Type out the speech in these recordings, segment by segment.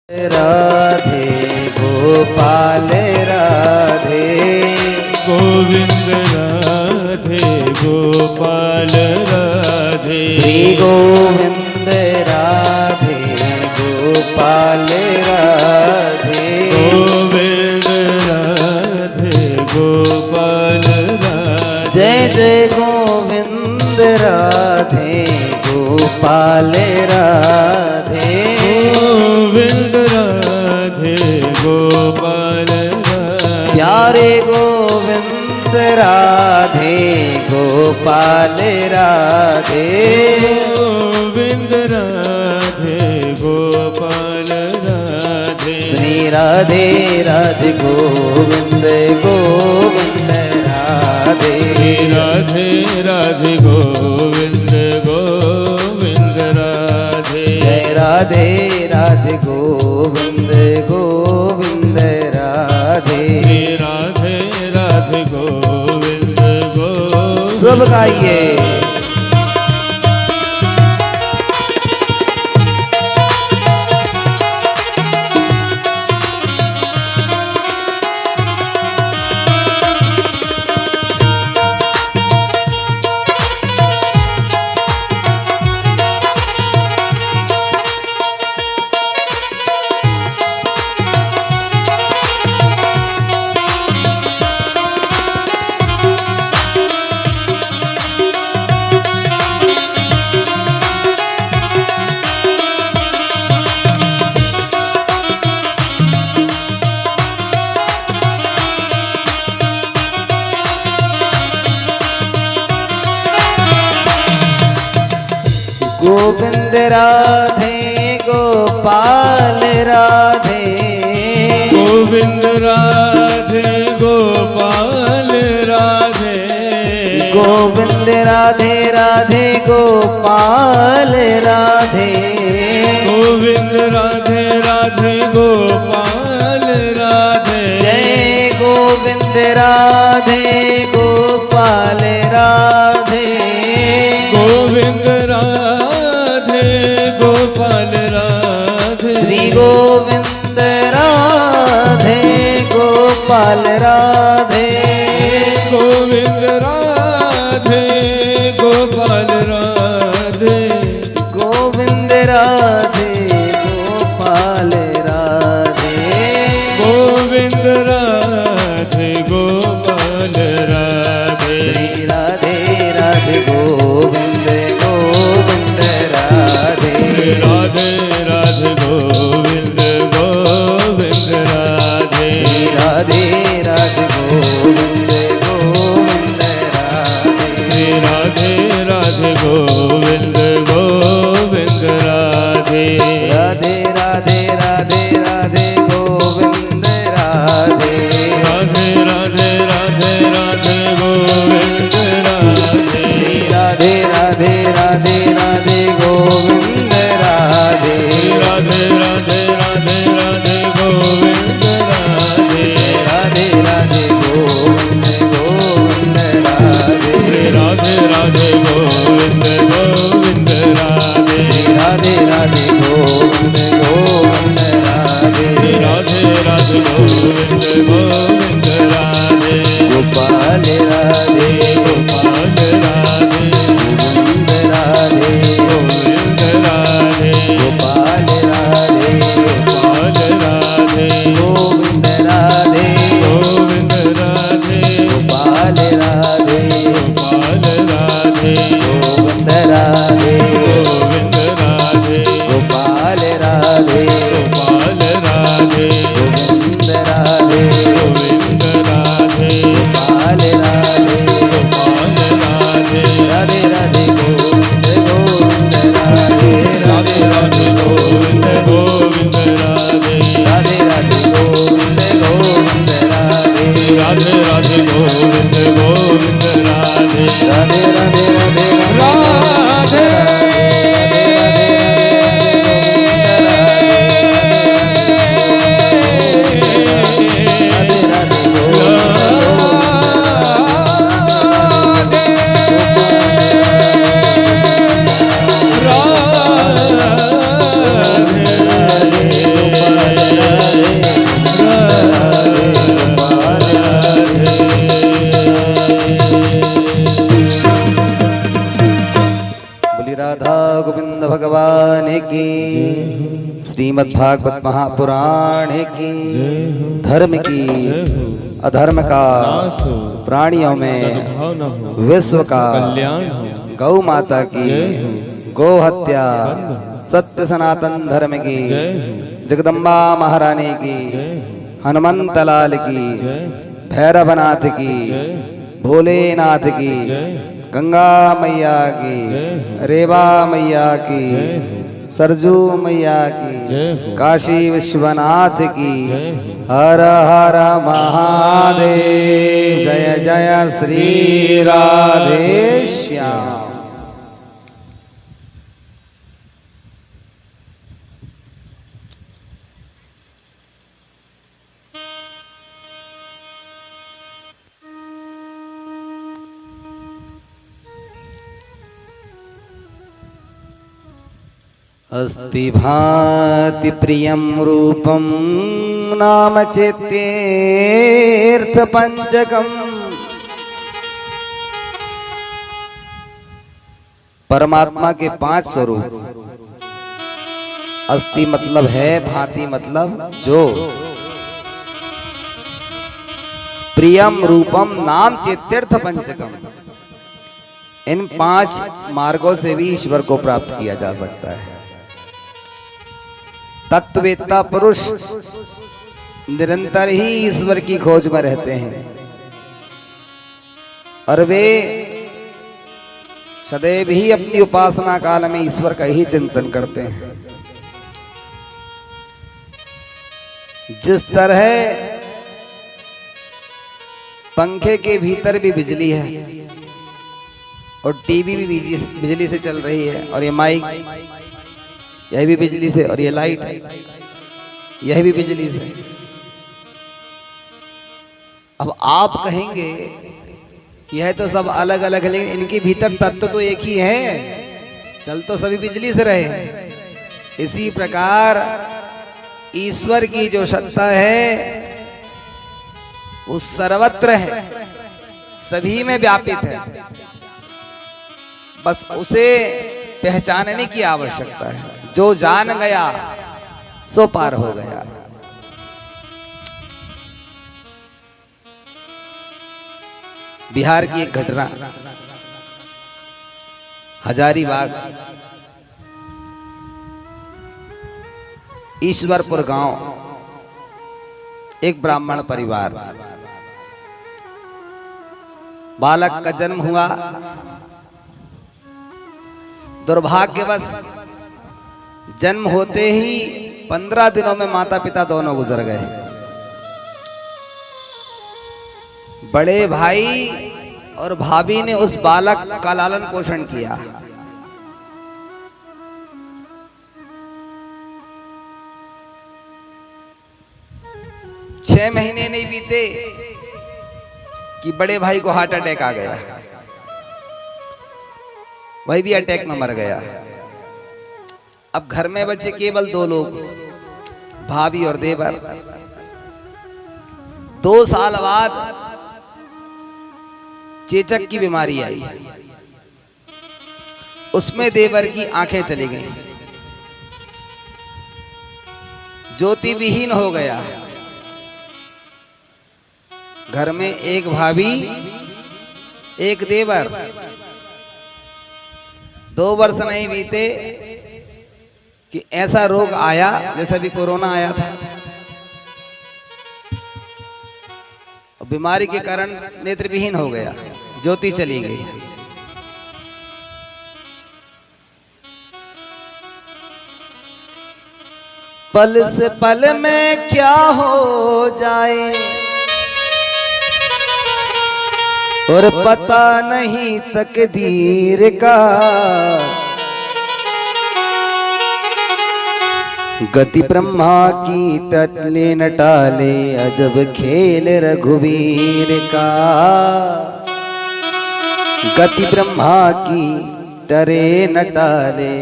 राधे गोपाल राधे गोविंद राधे गोपाल राधे श्री गोविंद राधे गोपाल राधे गोविंद राधे गोपाल राधे जय जय गोविंद राधे गोपाल राधे गोविंद राधे गोपाल राधे प्यारे गोविंद राधे गोपाल राधे गोविंद राधे गोपाल राधे श्री राधे राधे गोविंद गोविंद राधे राधे राधे गोविंद गोविंद राधे जय राधे राधे गोविंद गोविंद राधे राधे राधे गोविंद गोविंद सब गाइए गोविंद राधे गोपाल राधे गोविंद राधे गोपाल राधे गोविंद राधे राधे गोपाल राधे गोविंद राधे राधे गोपाल राधे जय गोविंद राधे गोपाल राधे गोविंद राधे गोपाल राधे श्री गोविंद राधे गोपाल राधे गोविंद राधे गोपाल राधे गोविंद राधे गोपाल राधे गोविंद राधे गोपाल राधे श्री राधे राधे गोविंद गोविंद राधे राधे राधे गोविंद गोविंद राधे श्री राधे राधे गोविंद गोविंद राधे राधे राधे गोविंद गोविंद राधे राधे राधे राधे राधे गोविंद राधे राधे राधे राधे राधे गोविंद राधे राधे राधे राधे राधे गोविंद राधे राधे राधे राधे राधे गोविंद राधे राधे राधे गोविंद गोविंद राधे राधे राधे गोविंद गोविंद राधे राधे राधे गोविंद गोविंद राधे राधे राधे गोविंद गोविंद राधे गोपाल राधे गोपाल राधे गोविंद राधे गोविंद राधे गोपाल राधे गोपाल राधे गोविंद राधे गोविंद राधे गोपाल राधे गोपाल राधे गोविंद राधे गोविंद राधे गोपाल राधे गोपाल राधे गोविंद राधे गोविंद राधे गोपाल राधे गोपाल राधे राधे राधे गोविंद गोविंद राधे राधे राधे गोविंद गोविंद राधे राधे राधे गोविंद गोविंद राधे राधे राधे गोविंद गोविंद राधे राधे राधे राधे राधे श्रीमद्भागवत महापुराण की जय हो धर्म की जय हो अधर्म का नाश हो प्राणियों में सद्भाव न हो विश्व का कल्याण हो गौ माता की जय हो गौ हत्या सत्य सनातन धर्म की जय हो जगदम्बा महारानी की जय हो हनुमंत लाल की जय भैरवनाथ की जय भोलेनाथ की जय गंगा मैया की जय रेवा मैया की जय हो सरजू मैया की जय हो काशी विश्वनाथ की जय हो हर हर महादेव जय जय श्री राधे श्याम। अस्ति भाति प्रियं रूपं नाम चेत्येर्थ पंचकम्। परमात्मा के 5 स्वरूप। अस्ति मतलब है, भांति मतलब जो, प्रियम रूपम नाम चेत्यर्थ पंचकम। इन 5 मार्गों से भी ईश्वर को प्राप्त किया जा सकता है। तत्ववेत्ता पुरुष निरंतर ही ईश्वर की खोज में रहते हैं और वे सदैव ही अपनी उपासना काल में ईश्वर का ही चिंतन करते हैं। जिस तरह पंखे के भीतर भी बिजली है और टीवी भी बिजली से चल रही है और ये माइक यह भी बिजली से और ये लाइट यह भी बिजली से। अब आप कहेंगे यह तो सब अलग अलग है, लेकिन इनके भीतर तत्व तो एक ही है, चल तो सभी बिजली से रहे। इसी प्रकार ईश्वर की जो सत्ता है वो सर्वत्र है, सभी में व्यापित है, बस उसे पहचानने की आवश्यकता है। जो जान गया सो पार हो गया। बिहार की एक घटना, हजारीबाग ईश्वरपुर गांव, एक ब्राह्मण परिवार, बालक का जन्म हुआ। दुर्भाग्यवश जन्म होते ही 15 दिनों में माता पिता दोनों गुजर गए। बड़े भाई और भाभी ने उस बालक का लालन पोषण किया। छह महीने नहीं बीते कि बड़े भाई को हार्ट अटैक आ गया, वही भी अटैक में मर गया। अब घर में बचे केवल 2 लोग, भाभी और देवर। 2 साल बाद चेचक की बीमारी आई, उसमें देवर की आंखें चली गईं, ज्योति विहीन हो गया। घर में एक भाभी एक देवर। 2 वर्ष नहीं बीते कि ऐसा रोग आया जैसे भी कोरोना आया था। बीमारी के कारण नेत्रविहीन हो गया, ज्योति चली गई। पल से पल में क्या हो जाए और पता नहीं तकदीर का। गति ब्रह्मा की टले न टाले अजब खेल रघुवीर का। गति ब्रह्मा की टरे न टाले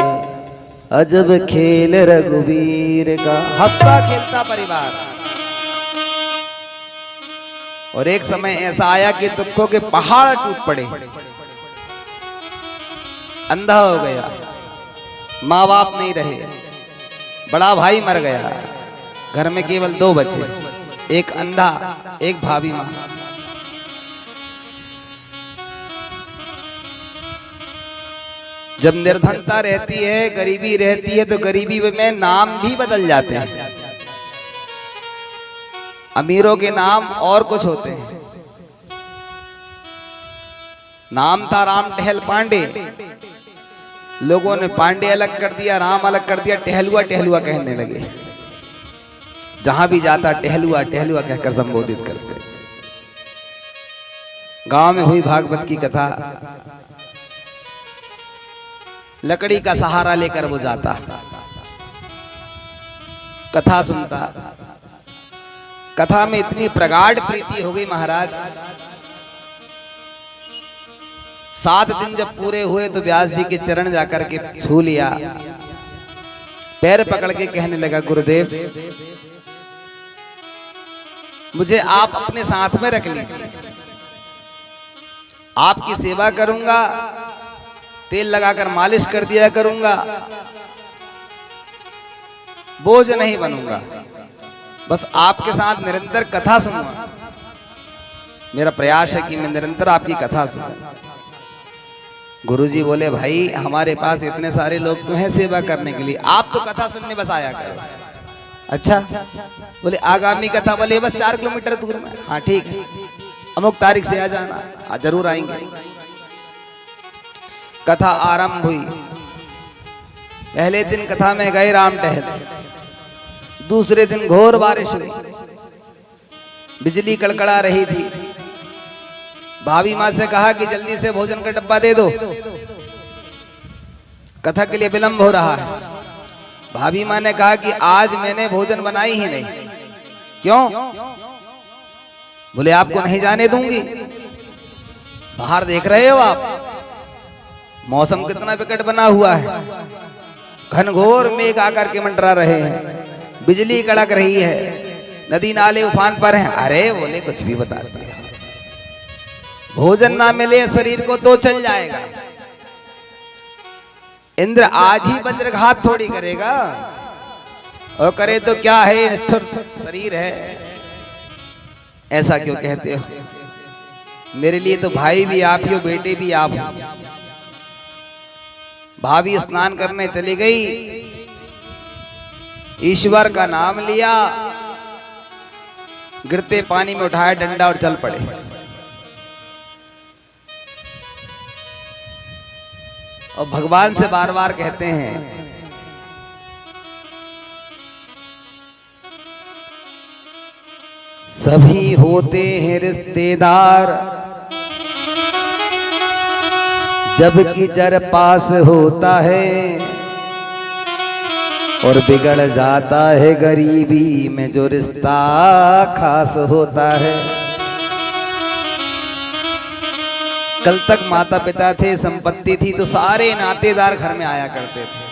अजब खेल रघुवीर का। हंसता खेलता परिवार। और एक समय ऐसा आया कि दुखों के पहाड़ टूट पड़े, अंधा हो गया, माँ बाप नहीं रहे, बड़ा भाई मर गया, घर में केवल 2 बच्चे, एक अंधा एक भाभी माँ। जब निर्धनता रहती है, गरीबी रहती है, तो गरीबी में नाम भी बदल जाते हैं। अमीरों के नाम और कुछ होते हैं। नाम था राम टहल पांडे, लोगों ने पांडे अलग कर दिया, राम अलग कर दिया, टहलुआ टहलुआ कहने लगे। जहां भी जाता टहलुआ टहलुआ कहकर संबोधित करते। गांव में हुई भागवत की कथा, लकड़ी का सहारा लेकर वो जाता, कथा सुनता। कथा में इतनी प्रगाढ़ प्रीति हो गई महाराज, 7 दिन जब पूरे हुए तो व्यास जी के चरण जाकर के छू लिया, पैर पकड़ के कहने लगा, गुरुदेव मुझे आप अपने साथ में रख लीजिए, आपकी सेवा करूंगा, तेल लगाकर मालिश कर दिया करूंगा, बोझ नहीं बनूंगा, बस आपके साथ निरंतर कथा सुनूंगा। मेरा प्रयास है कि मैं निरंतर आपकी कथा सुनूं। गुरुजी बोले, भाई हमारे पास इतने सारे लोग तो हैं सेवा करने के लिए, आप तो कथा सुनने बस आया करो। अच्छा, बोले आगामी कथा, बोले बस 4 किलोमीटर दूर में। हाँ ठीक है, अमुक तारीख से आ जाना, जरूर आएंगे। कथा आरंभ हुई। पहले दिन कथा में गए राम टहल, दूसरे दिन घोर बारिश हुई, बिजली कड़कड़ा रही थी। भाभी माँ से कहा कि जल्दी से भोजन का डब्बा दे दो, कथा के लिए विलंब हो रहा है। भाभी माँ ने कहा कि आज मैंने भोजन बनाई ही नहीं। क्यों? बोले आपको नहीं जाने दूंगी। बाहर देख रहे हो आप, मौसम कितना विकट बना हुआ है, घनघोर मेघ आकर के मंडरा रहे हैं, बिजली कड़क रही है, नदी नाले उफान पर हैं। अरे बोले कुछ भी बताते हैं, भोजन ना मिले शरीर को तो चल जाएगा, इंद्र आज ही वज्रघात थोड़ी करेगा, और करे तो क्या है, निष्ठुर शरीर है। ऐसा क्यों कहते हो? मेरे लिए तो भाई भी आप ही हो, बेटे भी आप हो। भाभी स्नान करने चली गई, ईश्वर का नाम लिया, गिरते पानी में उठाया डंडा और चल पड़े। और भगवान से बार बार कहते हैं, सभी होते हैं रिश्तेदार, जबकि जर पास होता है, और बिगड़ जाता है गरीबी में जो रिश्ता खास होता है। कल तक माता पिता थे, संपत्ति थी, तो सारे नातेदार घर में आया करते थे,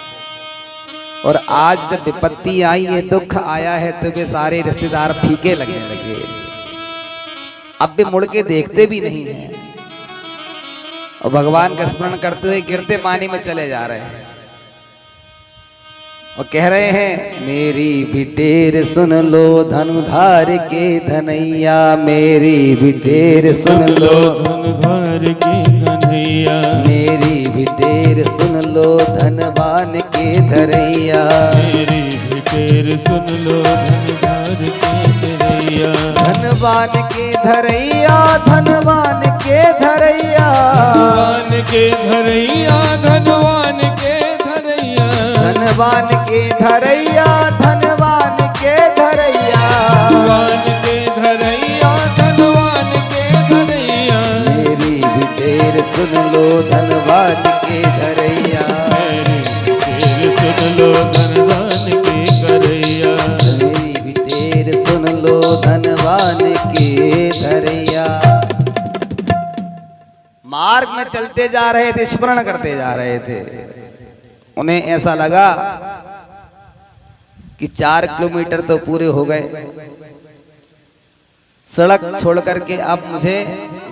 और आज जब विपत्ति आई है, दुख आया है, तो वे सारे रिश्तेदार फीके लगने लगे। अब वे मुड़ के देखते भी नहीं हैं, और भगवान का स्मरण करते हुए गिरते पानी में चले जा रहे हैं, और कह रहे हैं, मेरी बिटेर सुन लो धनुधार के धनैया, मेरी बिटेर सुन लो धनुधार के कन्हैया, मेरी बिटेर सुन लो धनवान के धरैया, मेरी बिटेर सुन लो धनुधार के धनैया, धनवान के धरैया, धनवान के धरैया, धनवान के धरैया, धनवान के धरैया, धनवान के धरैया, धनवान के धरैया, धनवान के धरैया, धनवान के धरैया, मेरी बिटेर सुन लो धनवान के धरैया, मेरी बिटेर सुन लो धनवान के करैया, मेरी बिटेर सुन लो धनवान के धरैया। मार्ग में चलते जा रहे थे, स्मरण करते जा रहे थे। उन्हें ऐसा लगा कि 4 किलोमीटर तो पूरे हो गए, सड़क छोड़ करके अब मुझे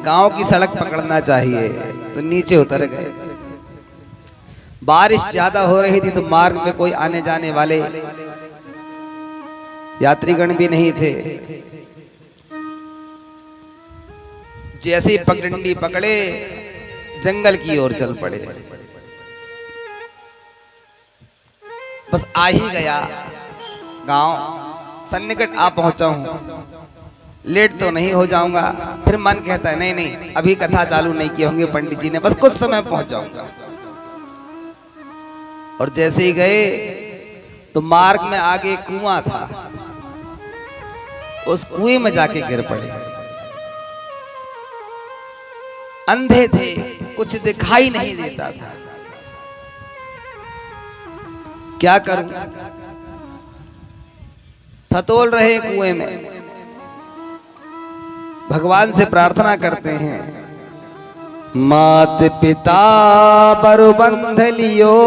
गांव की सड़क पकड़ना चाहिए, तो नीचे उतर गए। बारिश ज्यादा हो रही थी, तो मार्ग में कोई आने जाने वाले यात्रीगण भी नहीं थे। जैसे ही पगडंडी पकड़े जंगल की ओर चल पड़े। बस आ ही गया गांव, सन्निकट आ पहुंचा हूं, लेट तो नहीं हो जाऊंगा। फिर मन कहता है नहीं नहीं अभी कथा चालू नहीं किए होंगे पंडित जी ने, बस कुछ समय पहुंचाऊंगा। और जैसे ही गए तो मार्ग में आगे एक कुआं था, उस कुएं में जाके गिर पड़े। अंधे थे, कुछ दिखाई नहीं देता था, क्या करूं? थतोल रहे कुएं में, भगवान से प्रार्थना करते हैं, मात पिता बरु बंध लियो,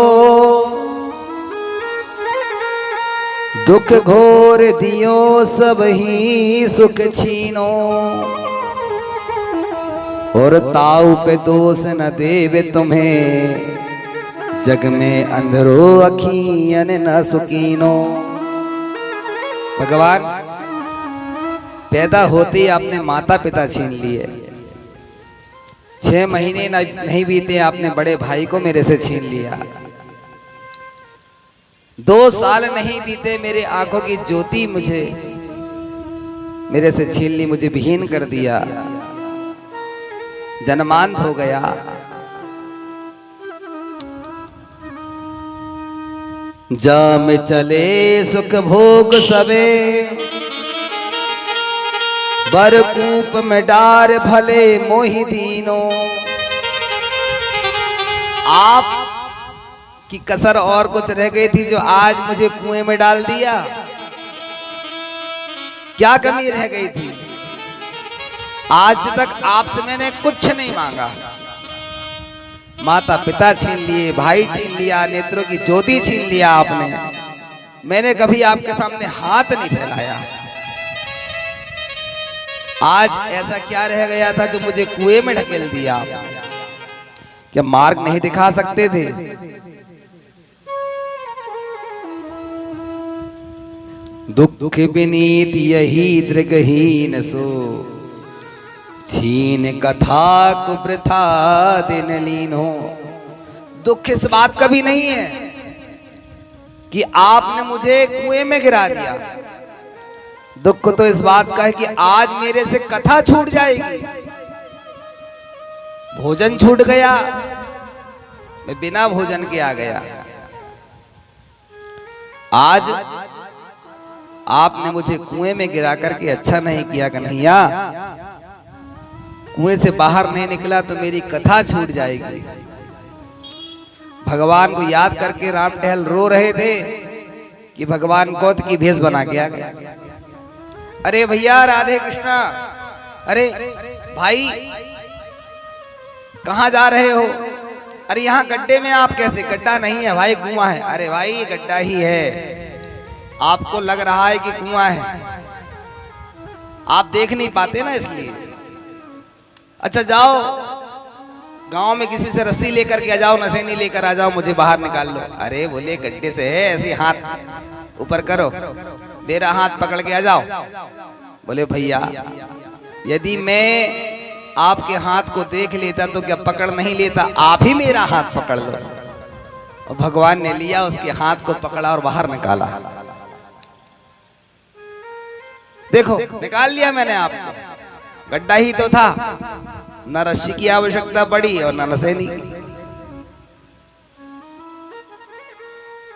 दुख घोर दियो सब ही सुख छीनो, और ताऊ पे दोष न देवे तुम्हें, जग में अंधरो अखियन न सुकीनो। भगवान पैदा होते ही आपने माता पिता छीन लिए, 6 महीने नहीं बीते आपने बड़े भाई को मेरे से छीन लिया, 2 साल नहीं बीते मेरे आंखों की ज्योति मुझे मेरे से छीन ली, मुझे विहीन कर दिया, जन्मांत हो गया। जा में चले सुख भोग सबे, बरकूप में डार भले मोहि दीनो। आप की कसर और कुछ रह गई थी जो आज मुझे कुएं में डाल दिया, क्या कमी रह गई थी? आज तक आपसे मैंने कुछ नहीं मांगा, माता पिता छीन लिए, भाई छीन लिया, नेत्रों की ज्योति छीन लिया आपने, मैंने कभी आपके सामने हाथ नहीं फैलाया। आज ऐसा क्या रह गया था जो मुझे कुएं में ढकेल दिया आप? क्या मार्ग नहीं दिखा सकते थे? दुख विनीत यही दृगहीन सो, छीन कथा कुप्रथा दिन लीनो। दुख इस बात का भी नहीं है कि आपने मुझे कुएं में गिरा दिया, दुख तो इस बात का है कि आज मेरे से कथा छूट जाएगी, भोजन छूट गया, मैं बिना भोजन के आ गया। आज आपने मुझे कुएं में गिरा करके अच्छा नहीं किया कन्हैया, कुएं से बाहर नहीं निकला तो मेरी कथा छूट जाएगी। भगवान को याद करके राम टहल रो रहे थे कि भगवान गौत की भेष बना के आ गया। अरे भैया राधे कृष्णा, अरे भाई कहाँ जा रहे हो? अरे यहाँ गड्ढे में आप कैसे? गड्ढा नहीं है भाई, कुआं है। अरे भाई ये गड्ढा ही है, आपको लग रहा है कि कुआं है, आप देख नहीं पाते ना इसलिए। अच्छा जाओ गांव में किसी से रस्सी लेकर के आ जाओ, नशेनी लेकर आ जाओ, मुझे बाहर निकाल लो। अरे बोले गड्ढे से है, ऐसे हाथ ऊपर करो, मेरा हाथ पकड़ के आ जाओ। बोले भैया यदि मैं आपके हाथ को देख लेता तो क्या पकड़ नहीं लेता, आप ही मेरा हाथ पकड़ लो। और भगवान ने लिया, उसके हाथ को पकड़ा और बाहर निकाला। देखो निकाल लिया मैंने आपको, गड्ढा ही तो था, न रस्सी की आवश्यकता पड़ी और न नशेनी।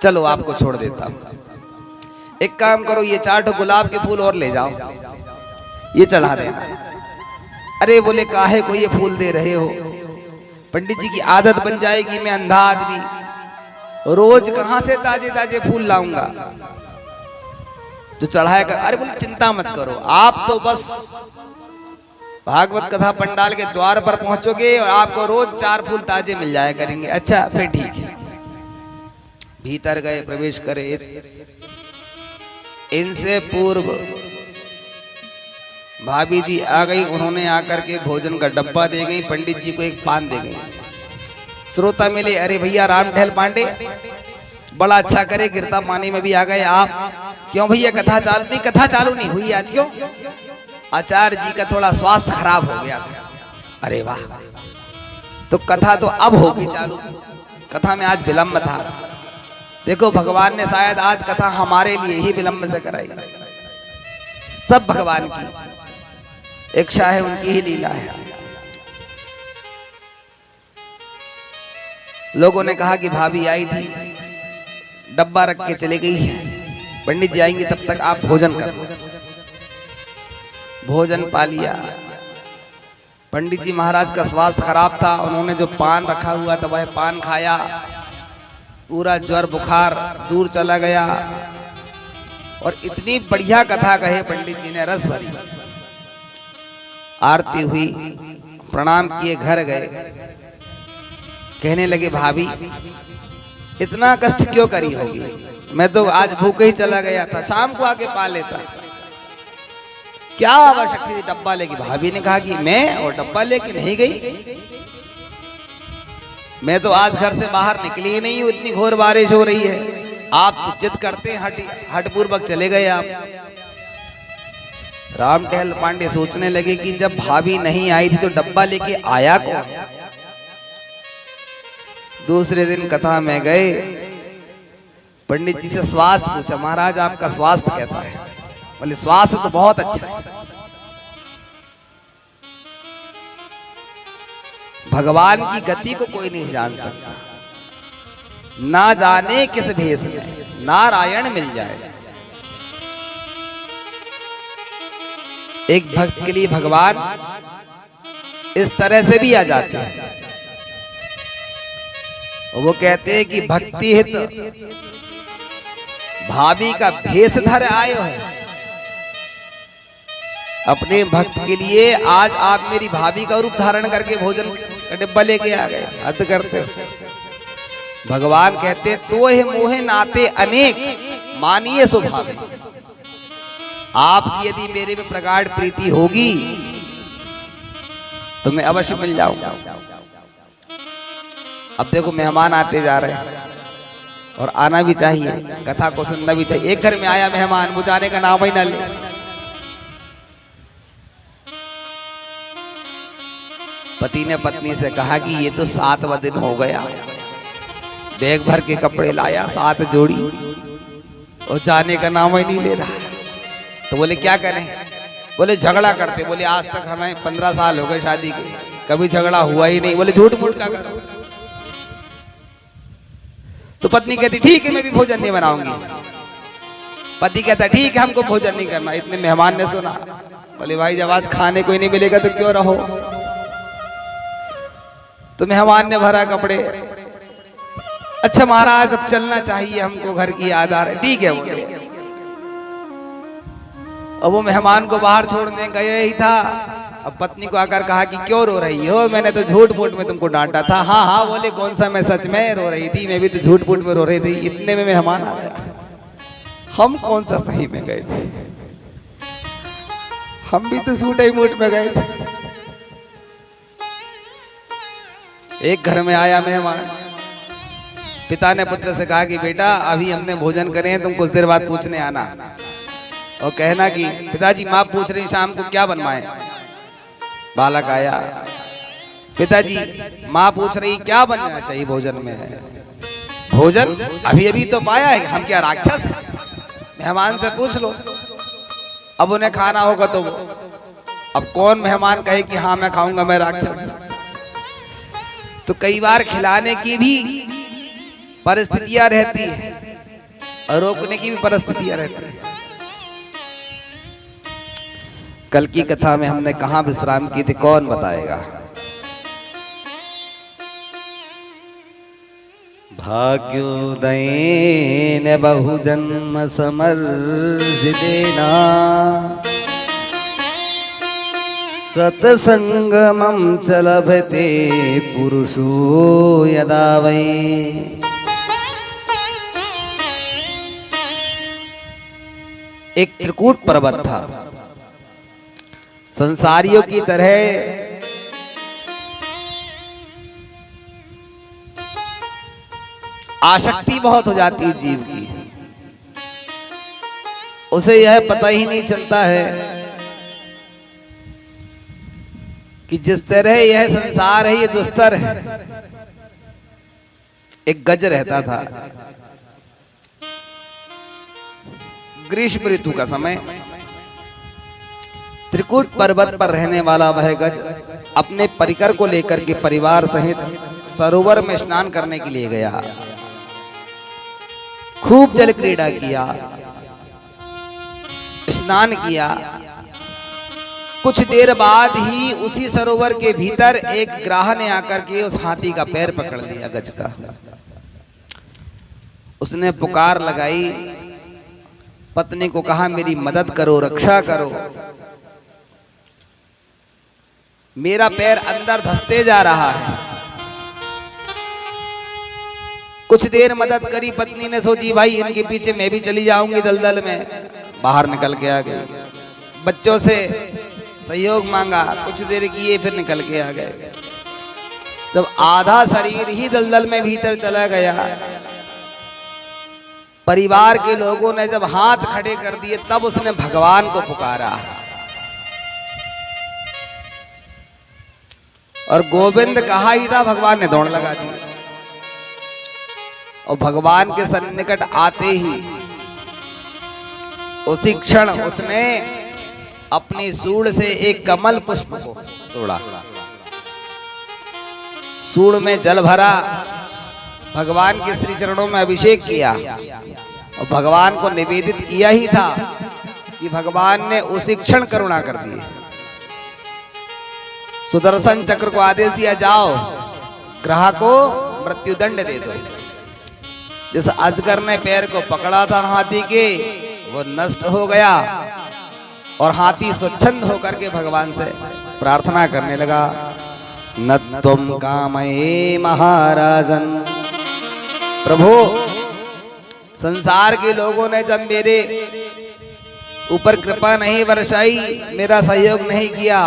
चलो आपको छोड़ देता हूं, एक काम करो, ये 4 गुलाब के फूल और ले जाओ, ये चढ़ा देना। अरे बोले काहे को ये फूल दे रहे हो? पंडित जी की आदत बन जाएगी, मैं अंधा आदमी रोज कहां से ताजे ताजे फूल लाऊंगा जो चढ़ाया कर। अरे बोले चिंता मत करो, आप तो बस भागवत कथा पंडाल के द्वार पर पहुंचोगे और आपको रोज 4 फूल ताजे मिल जाया करेंगे। अच्छा फिर ठीक है। भीतर गए, प्रवेश करे। इनसे पूर्व भाभी जी आ गई, उन्होंने आकर के भोजन का डब्बा दे गई, पंडित जी को एक पान दे गई। श्रोता मिले, अरे भैया राम टहल पांडे बड़ा अच्छा करे, गिरता पानी में भी आ गए आप, क्यों भैया कथा चालू नहीं? कथा चालू नहीं हुई आज, क्यों? आचार्य जी का थोड़ा स्वास्थ्य खराब हो गया था। अरे वाह, तो कथा तो अब होगी चालू। कथा में आज विलंब था। देखो भगवान ने शायद आज कथा हमारे लिए ही विलंब से कराई। सब भगवान की इच्छा है, उनकी ही लीला है। लोगों ने कहा कि भाभी आई थी, डब्बा रख के चली गई है, पंडित जी आएंगे तब तक आप भोजन कर। भोजन पा लिया। पंडित जी महाराज का स्वास्थ्य खराब था, उन्होंने जो पान रखा हुआ था वह पान खाया, पूरा ज्वर बुखार दूर चला गया। और इतनी बढ़िया कथा कहे पंडित जी ने, रस भरी। आरती हुई, प्रणाम किए, घर गए। कहने लगे भाभी इतना कष्ट क्यों करी होगी? मैं तो आज भूखे ही चला गया था, शाम को आके पा लेता। क्या आवश्यकता थी डब्बा लेके? भाभी ने कहा कि मैं और डब्बा लेके नहीं गई, मैं तो आज घर से बाहर निकली ही नहीं हूं, इतनी घोर बारिश हो रही है। आप तो जिद करते हैं, हठपूर्वक चले गए आप। राम टहल पांडे सोचने लगे कि जब भाभी नहीं आई थी तो डब्बा लेके आया कौन? दूसरे दिन कथा में गए, पंडित जी से स्वास्थ्य पूछा, महाराज आपका स्वास्थ्य कैसा है? बोले स्वास्थ्य तो बहुत अच्छा है। भगवान की गति को कोई नहीं जान सकता, ना जाने किस भेष में नारायण मिल जाए। एक भक्त के लिए भगवान इस तरह से भी आ जाते हैं। वो कहते हैं कि भक्ति हित भाभी का भेष धर आयो है। अपने भक्त के लिए आज आप मेरी भाभी का रूप धारण करके भोजन का डिब्बा लेके आ गए, हद करते हो। भगवान कहते तो हे मोहे नाते अनेक मानिए स्वभाव। आपकी यदि मेरे में प्रगाढ़ प्रीति होगी तो मैं अवश्य मिल जाऊंगा। अब देखो मेहमान आते जा रहे हैं और आना भी चाहिए, कथा को सुनना भी चाहिए। एक घर में आया मेहमान, वो जाने का नाम ही ना ले। पति ने पत्नी से कहा कि ये तो 7वां दिन हो गया, बैग भर के कपड़े लाया 7 जोड़ी और जाने का नाम ही नहीं ले रहा। तो बोले क्या करें? बोले झगड़ा करते। बोले आज तक हमें 15 साल हो गए शादी के, कभी झगड़ा हुआ ही नहीं। बोले झूठ मूठ क्या करो? तो पत्नी कहती ठीक है मैं भी भोजन नहीं बनाऊंगी। पति कहता ठीक है हमको भोजन नहीं करना। इतने मेहमान ने सुना, बोले भाई जब आज खाने को ही नहीं मिलेगा तो क्यों रहो? तो मेहमान ने भरा कपड़े। अच्छा महाराज अब चलना चाहिए, हमको घर की याद आ रही। ठीक है बोले। अब वो मेहमान को बाहर छोड़ने गया ही था। अब पत्नी को आकर कहा कि क्यों रो रही हो? मैंने तो झूठ मूठ में तुमको डांटा था। हाँ हाँ बोले कौन सा मैं सच में रो रही थी, मैं भी तो झूठ मूठ में रो रही थी। इतने में मेहमान आ गया। हम कौन सा सही में गए थे? हम भी तो झूठ ही मूठ में गए थे। एक घर में आया मेहमान, पिता ने पुत्र से कहा कि बेटा अभी हमने भोजन करे हैं, तुम कुछ देर बाद पूछने आना और कहना कि पिताजी माँ पूछ रही शाम को क्या बनवाएं। बालक आया, पिताजी माँ पूछ रही क्या बनना चाहिए भोजन में? भोजन अभी अभी तो पाया है, हम क्या राक्षस हैं? मेहमान से पूछ लो। अब उन्हें खाना होगा तो अब कौन मेहमान कहे कि हाँ मैं खाऊंगा, मैं राक्षस हूं? तो कई बार खिलाने की भी परिस्थितियां रहती है और रोकने की भी परिस्थितियां रहती है। कल की कथा में हमने कहां विश्राम की थी, कौन बताएगा? भाग्योदयेन बहुजन्म समर्जितेना सत्संगमं च लभते पुरुषो यदा वै। एक त्रिकूट पर्वत था, संसारियों की तरह आसक्ति बहुत हो जाती है जीव की। उसे यह पता ही नहीं चलता है कि जिस तरह यह संसार है ये दुस्तर है। एक गज रहता था, ग्रीष्म ऋतु का समय, त्रिकुट पर्वत पर रहने वाला वह गज अपने परिकर को लेकर के परिवार सहित सरोवर में स्नान करने के लिए गया। खूब जल क्रीड़ा किया, स्नान किया। कुछ देर बाद ही उसी सरोवर के भीतर एक ग्राह ने आकर के उस हाथी का पैर पकड़ लिया, गज का। उसने पुकार लगाई, पत्नी को कहा मेरी मदद करो, रक्षा करो, मेरा पैर अंदर धंसते जा रहा है। कुछ देर मदद करी, पत्नी ने सोची भाई इनके पीछे मैं भी चली जाऊंगी दलदल में, बाहर निकल के आ गई। बच्चों से सहयोग मांगा, कुछ देर किए, फिर निकल के आ गए। जब आधा शरीर ही दलदल में भीतर चला गया, परिवार के लोगों ने जब हाथ खड़े कर दिए, तब उसने भगवान को पुकारा और गोविंद कहा ही था, भगवान ने दौड़ लगा दी। और भगवान के सन्निकट आते ही उसी क्षण उसने अपनी सूंड से एक कमल पुष्प को तोड़ा, सूंड में जल भरा, भगवान के श्री चरणों में अभिषेक किया और भगवान को निवेदित किया ही था कि भगवान ने उसी क्षण करुणा कर दी। सुदर्शन चक्र को आदेश दिया, जाओ ग्रह को मृत्युदंड दे दो। जिस अजगर ने पैर को पकड़ा था हाथी के, वो नष्ट हो गया और हाथी स्वच्छंद होकर के भगवान से प्रार्थना करने लगा, न तुम कामये महाराजन। प्रभु, संसार के लोगों ने जब मेरे ऊपर कृपा नहीं बरसाई, मेरा सहयोग नहीं किया,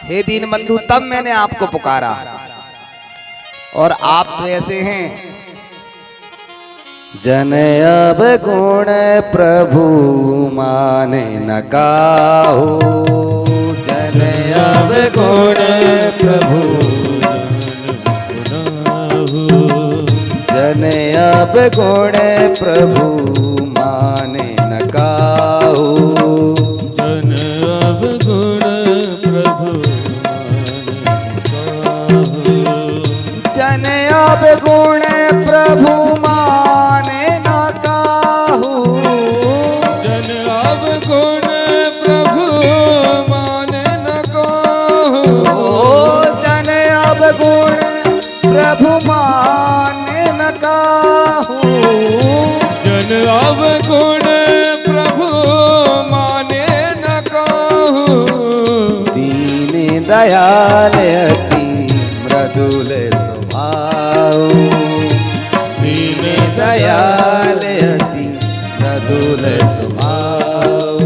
हे दीनबंधु, तब मैंने आपको पुकारा। और आप तो ऐसे हैं, जन अब गुण प्रभु माने न काहू, जन अब गुण प्रभु, जन अब गुण प्रभु माने न काहू, जन अब गुण प्रभु जन अब गुण प्रभु माने न काहू, जन अब गुण प्रभु माने न काहू, जन अब गुण प्रभु माने न काहू, जन अब गुण प्रभु माने न काहू। दीन दयाल अति मृदुल स्वभाव, दीन दयाल अति मृदुल स्वभाव।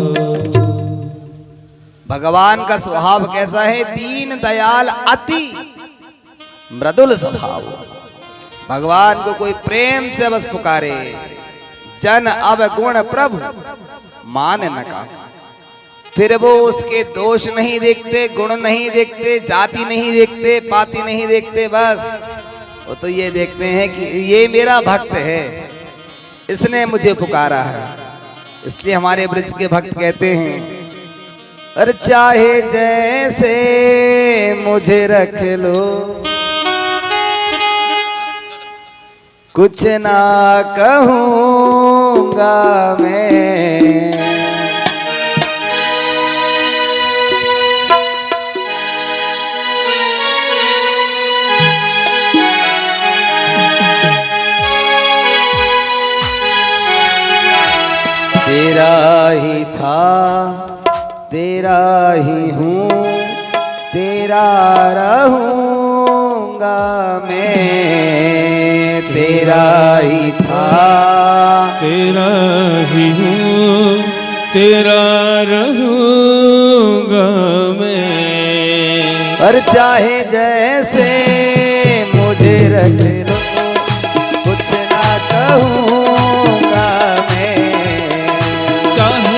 भगवान का स्वभाव कैसा है? दीन दयाल अति मृदुल स्वभाव। भगवान को कोई प्रेम से बस पुकारे, जन अवगुण प्रभु मान न का, फिर वो उसके दोष नहीं देखते, गुण नहीं देखते, जाति नहीं देखते, पाति नहीं देखते, बस वो तो ये देखते हैं कि ये मेरा भक्त है, इसने मुझे पुकारा है। इसलिए हमारे ब्रज के भक्त कहते हैं, अरे चाहे जैसे मुझे रख लो, कुछ ना कहूँगा मैं, तेरा ही था, तेरा ही हूँ, तेरा रहूँगा मैं, तेरा ही था, तेरा ही हूँ, तेरा रहूँगा मैं। और चाहे जैसे मुझे रख लो, कुछ ना कहूँगा मैं, चाहे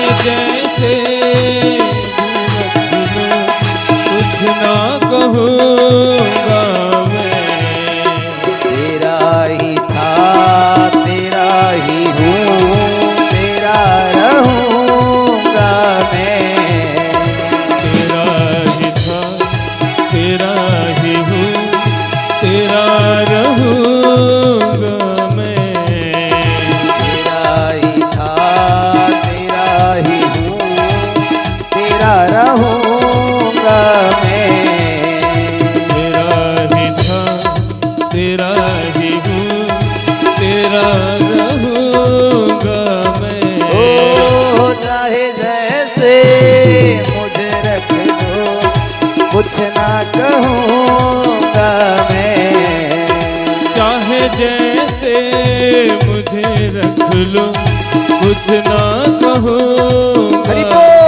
तेरा रहूंगा मैं। तेरा ही था, तेरा ही हूँ, तेरा रहूंगा मैं। ओ चाहे जैसे मुझे रख दो, कुछ ना कहूँगा मैं। चाहे जैसे मुझे रख लो, कुछ ना कहूँगा हरि बोल। मैं।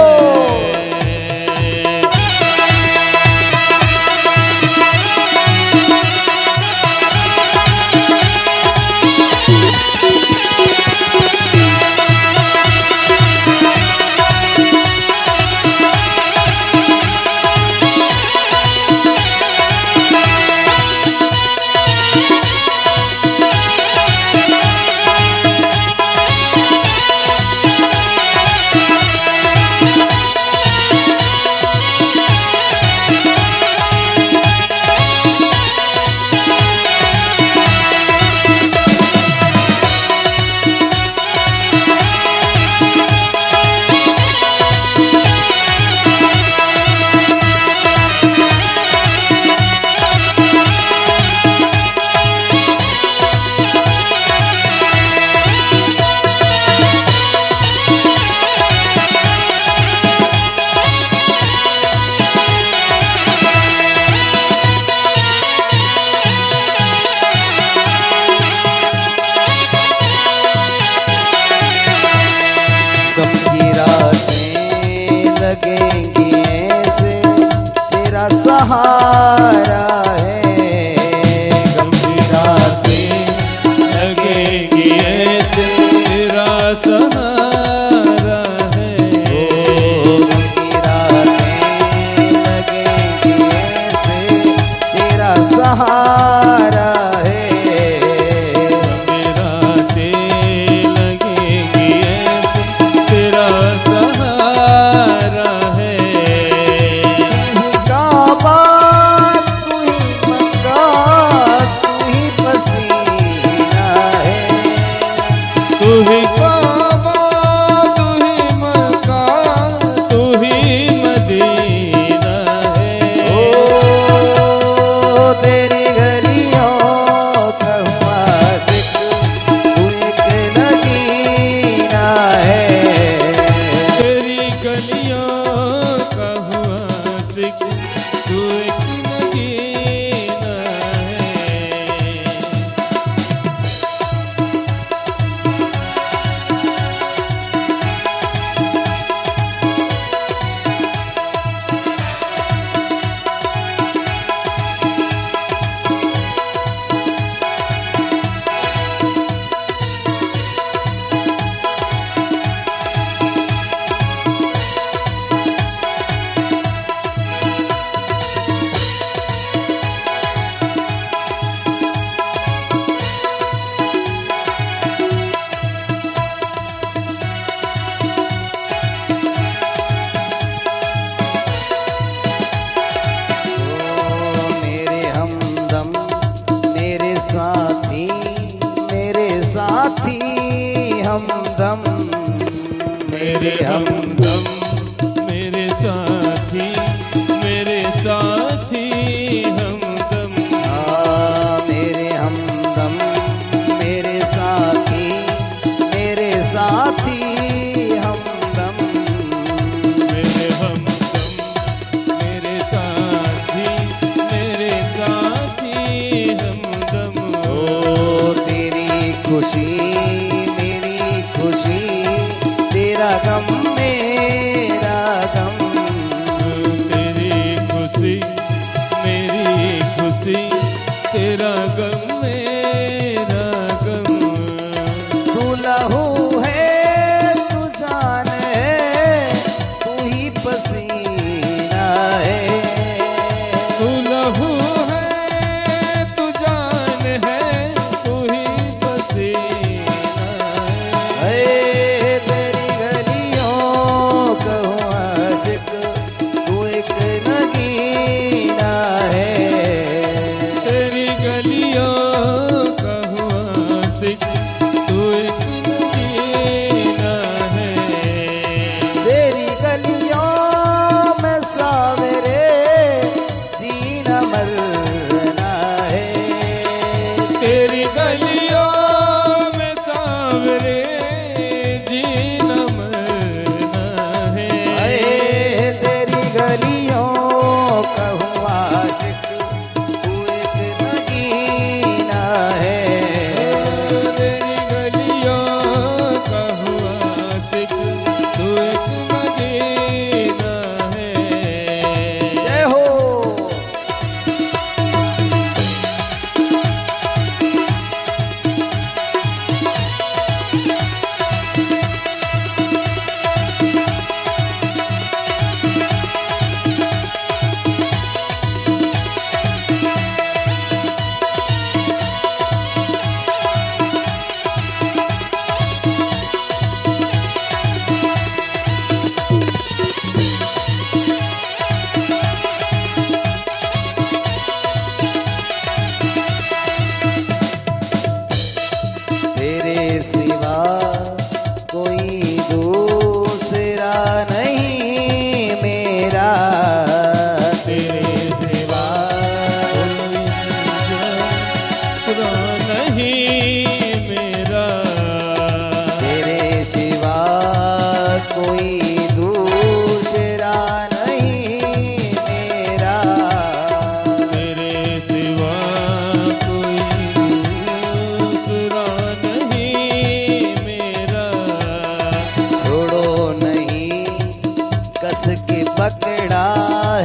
कसके पकड़ा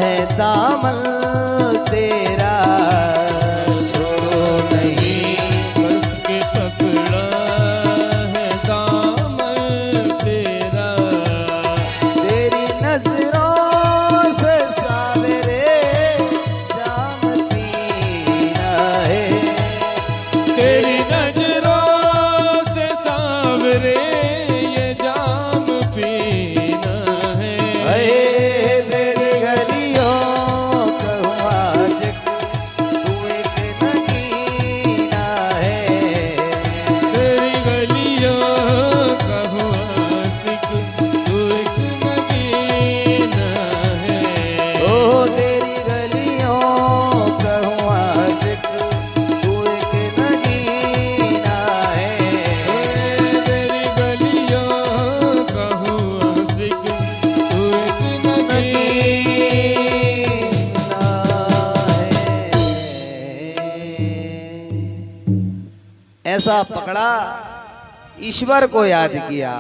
है दामन तेरा, छोड़ो नहीं। कसके पकड़ा है दामन तेरा, तेरी नजरों से सावरे जाम पीना है, तेरी नजरों से सांवरे ये जाम पीना है। अये तेरी गलियों का आशिक तू एक नगीना है, तेरी गलियों का आशिक तू एक नगीना है। ओ तेरी गलियों का आशिक तू एक नगीना है, तेरी गलियों का आशिक तू एक नगीना ऐसा पकड़ा, ईश्वर को याद किया।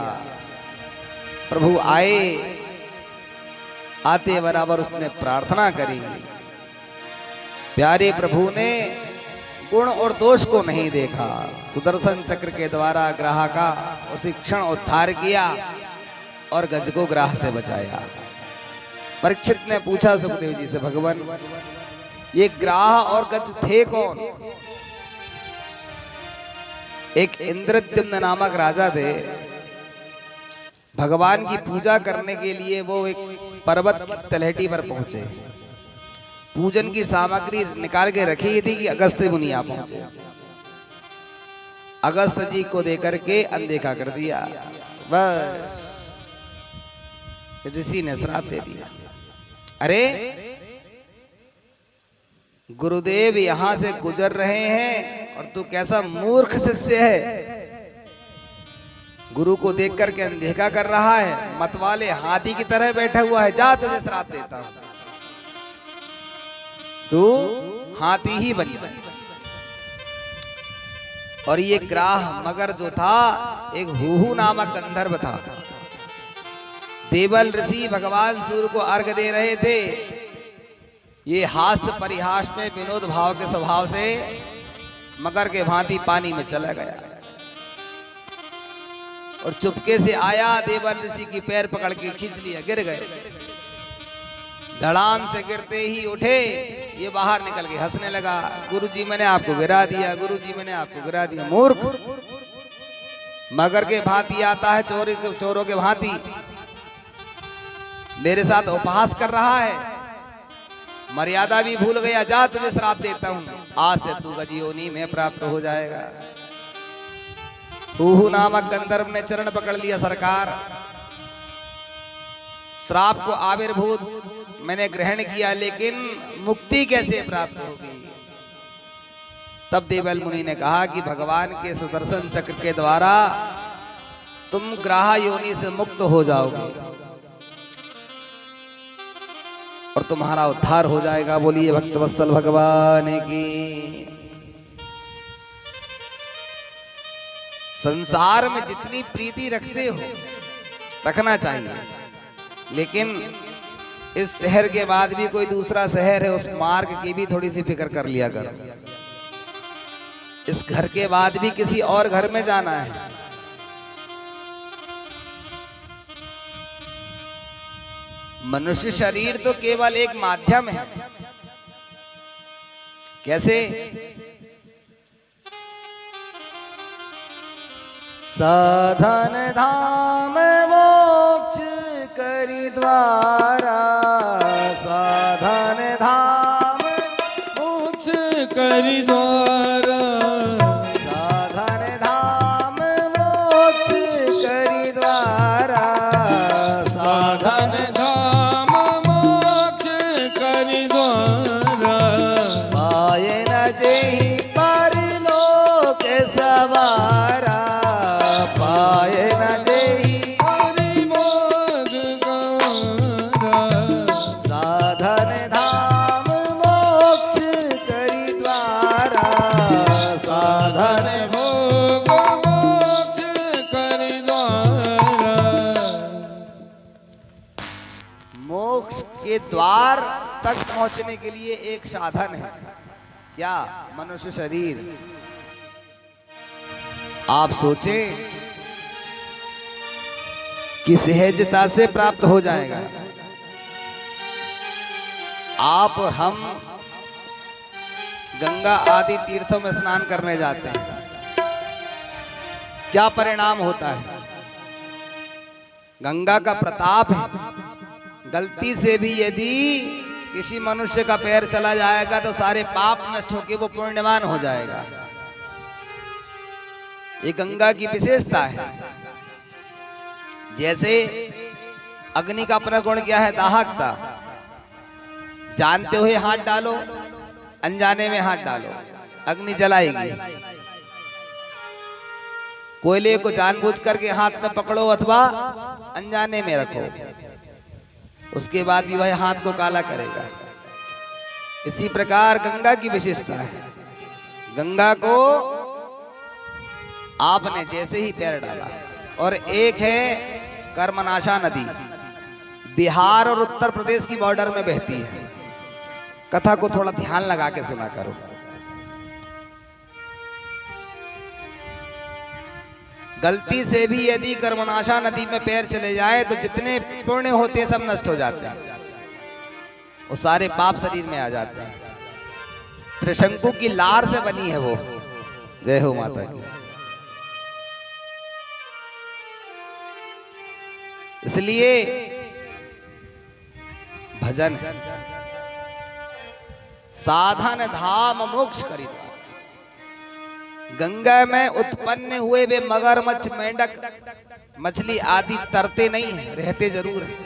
प्रभु आए, आते बराबर उसने प्रार्थना करी। प्यारे प्रभु ने गुण और दोष को नहीं देखा, सुदर्शन चक्र के द्वारा ग्राह का उसी क्षण उद्धार किया और गज को ग्राह से बचाया। परीक्षित ने पूछा सुखदेव जी से, भगवान ये ग्राह और गज थे कौन? एक इंद्रद्युम्न नामक राजा थे। भगवान की पूजा करने के लिए वो एक पर्वत की तलहटी पर पहुंचे। पूजन की सामग्री निकाल के रखी थी कि अगस्त मुनि आ पहुंचे। अगस्त जी को देकर के अनदेखा कर दिया, बस ऋषि ने श्राप दे दिया। अरे गुरुदेव यहां से गुजर रहे हैं और तू कैसा मूर्ख शिष्य है, गुरु को देख करके अनदेखा कर रहा है, मतवाले हाथी की तरह बैठा हुआ है। जा तुझे श्राप देता हूं, तू हाथी ही बन। और ये ग्राह मगर जो था एक हुहु नामक गंधर्व था। देवल ऋषि भगवान सूर्य को अर्घ दे रहे थे। ये हास्य परिहास में विनोद भाव के स्वभाव से मगर के भांति पानी में चला गया और चुपके से आया, देवल ऋषि की पैर पकड़ के खींच लिया, गिर गए। धड़ाम से गिरते ही उठे, ये बाहर निकल के हंसने लगा। गुरुजी मैंने आपको गिरा दिया, गुरुजी मैंने आपको गिरा दिया। मूर्ख, मगर के भांति आता है, चोरों के भांति मेरे साथ उपहास कर रहा है, मर्यादा भी भूल गया। जा तुझे श्राप देता हूं, आज से तू गजयोनी में प्राप्त हो जाएगा। हुहु नामक गंधर्व ने चरण पकड़ लिया, सरकार श्राप को आविर्भूत मैंने ग्रहण किया, लेकिन मुक्ति कैसे प्राप्त होगी? तब देवल मुनि ने कहा कि भगवान के सुदर्शन चक्र के द्वारा तुम ग्राह योनि से मुक्त हो जाओगे और तुम्हारा उद्धार हो जाएगा। बोलिए भक्तवत्सल भगवान की। संसार में जितनी प्रीति रखते हो रखना चाहिए, लेकिन इस शहर के बाद भी कोई दूसरा शहर है, उस मार्ग की भी थोड़ी सी फिक्र कर लिया करो। इस घर के बाद भी किसी और घर में जाना है। मनुष्य शरीर तो केवल एक माध्यम है। कैसे? साधन धाम मोक्ष करी द्वारा, साधन धाम मोक्ष करी द्वारा, साधन धाम मोक्ष करी द्वारा, साधन धाम मोक्ष करी द्वारा, पाए न जेहि परलोक सवारा, पाए न जेहि हरि मोग गवारा, मोक्ष के द्वार तक पहुंचने के लिए एक साधन है। क्या? मनुष्य शरीर। आप सोचें कि सहजता से प्राप्त हो जाएगा। आप और हम गंगा आदि तीर्थों में स्नान करने जाते हैं, क्या परिणाम होता है? गंगा का प्रताप है। गलती से भी यदि किसी मनुष्य का पैर चला जाएगा तो सारे पाप नष्ट होकर वो पुण्यवान हो जाएगा। ये गंगा की विशेषता है। जैसे अग्नि का अपना गुण क्या है? दाहकता। जानते हुए हाथ डालो, अनजाने में हाथ डालो, अग्नि जलाएगी। कोयले को जानबूझ करके हाथ में पकड़ो अथवा अनजाने में रखो, उसके बाद भी वह हाथ को काला करेगा। इसी प्रकार गंगा की विशेषता है। गंगा को आपने जैसे ही पैर डाला, और एक है कर्मनाशा नदी, बिहार और उत्तर प्रदेश की बॉर्डर में बहती है। कथा को थोड़ा ध्यान लगा के सुना करो। गलती से भी यदि कर्मनाशा नदी में पैर चले जाए तो जितने पुण्य होते हैं सब नष्ट हो जाते हैं, वो सारे पाप शरीर में आ जाते हैं। त्रिशंकु की लार से बनी है वो। जय हो माता की। इसलिए भजन है। साधन धाम मोक्ष करिता। गंगा में उत्पन्न हुए वे मगरमच्छ, मेंढक, मछली आदि तरते नहीं हैं, रहते जरूर हैं।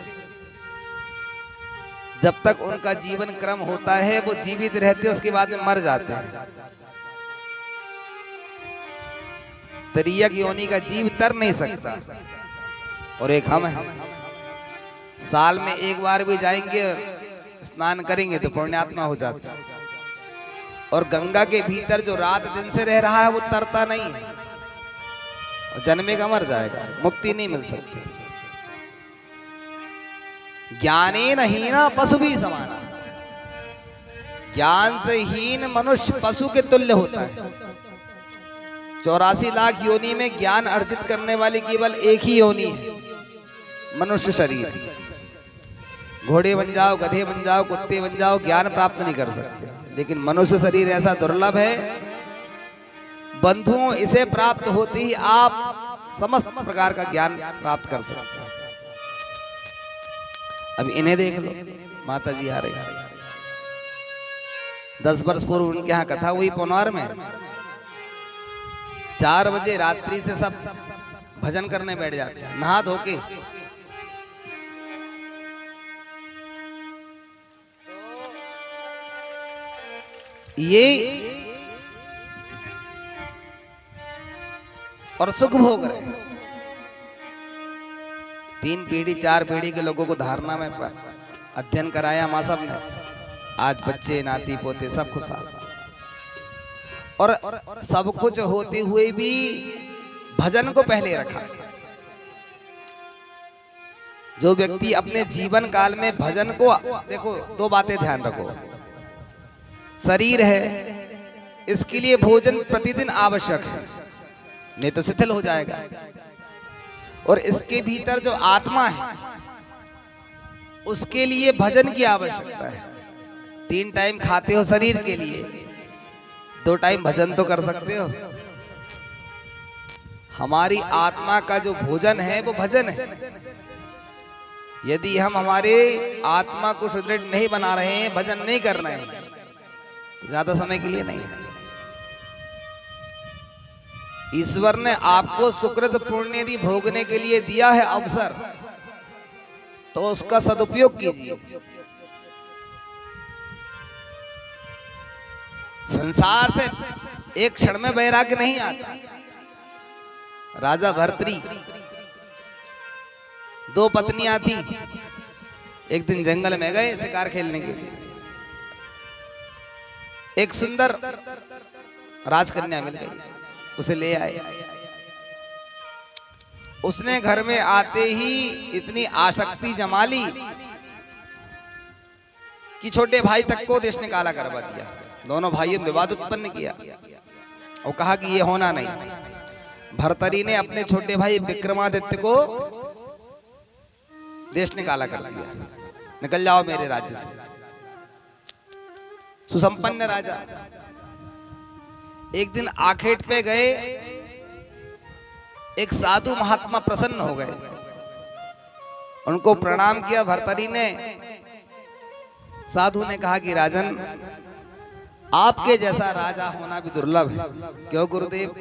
जब तक उनका जीवन क्रम होता है वो जीवित रहते, उसके बाद में मर जाते हैं। तरीयक योनि का जीव तर नहीं सकता। और एक हम हैं, साल में एक बार भी जाएंगे स्नान करेंगे तो पुण्यात्मा हो जाता है। और गंगा के भीतर जो रात दिन से रह रहा है वो तरता नहीं है, और जन्मेगा मर जाएगा, मुक्ति नहीं मिल सकती। ज्ञानेन हीना पशु भी समाना। ज्ञान से हीन मनुष्य पशु के तुल्य होता है। 84 लाख योनि में ज्ञान अर्जित करने वाली केवल एक ही योनि है, मनुष्य शरीर। घोड़े बन जाओ, गधे बन जाओ, कुत्ते बन जाओ, ज्ञान प्राप्त नहीं कर सकते। लेकिन मनुष्य शरीर ऐसा दुर्लभ है बंधुओं, इसे प्राप्त होते ही आप समस्त प्रकार का ज्ञान प्राप्त कर सकते हैं। अब इन्हें देख लो, माता जी आ रही है। 10 वर्ष पूर्व उनके यहाँ कथा हुई पोनवार में। 4 बजे रात्रि से सब भजन करने बैठ जाते हैं, नहा धो के। ये और सुख भोग रहे। 3 पीढ़ी 4 पीढ़ी के लोगों को धारणा में अध्ययन कराया माँ सब ने। आज बच्चे नाती पोते सब खुशहाल, और सब कुछ होते हुए भी भजन को पहले रखा। जो व्यक्ति अपने जीवन काल में भजन को, देखो 2 बातें ध्यान रखो। शरीर है, इसके लिए भोजन प्रतिदिन आवश्यक है, नहीं तो शिथिल हो जाएगा। और इसके भीतर जो आत्मा है उसके लिए भजन की आवश्यकता है। 3 टाइम खाते हो शरीर के लिए, 2 टाइम भजन तो कर सकते हो। हमारी आत्मा का जो भोजन है वो भजन है। यदि हम हमारे आत्मा को सुदृढ़ नहीं बना रहे हैं, भजन नहीं कर रहे हैं, तो ज्यादा समय के लिए नहीं है। ईश्वर ने आपको सुकृत पुण्य यदि भोगने के लिए दिया है अवसर, तो उसका सदुपयोग कीजिए। संसार से एक क्षण में वैराग्य नहीं आता। राजा भर्तृ 2 पत्नियां थी। एक दिन जंगल में गए शिकार खेलने के लिए। एक सुंदर राजकन्या मिल गई, उसे ले आए। उसने घर में आते ही इतनी आसक्ति जमा ली कि छोटे भाई तक को देश ने काला करवा दिया। दोनों भाइयों में विवाद उत्पन्न किया और कहा कि ये होना नहीं। भर्तरी ने अपने छोटे भाई विक्रमादित्य को देश ने काला कर दिया, निकल जाओ मेरे राज्य से। सुसंपन्न राजा एक दिन आखेट पे गए, एक साधु महात्मा प्रसन्न हो गए, उनको प्रणाम किया भर्तरी ने। साधु ने कहा कि राजन, आपके जैसा राजा होना भी दुर्लभ है। क्यों गुरुदेव?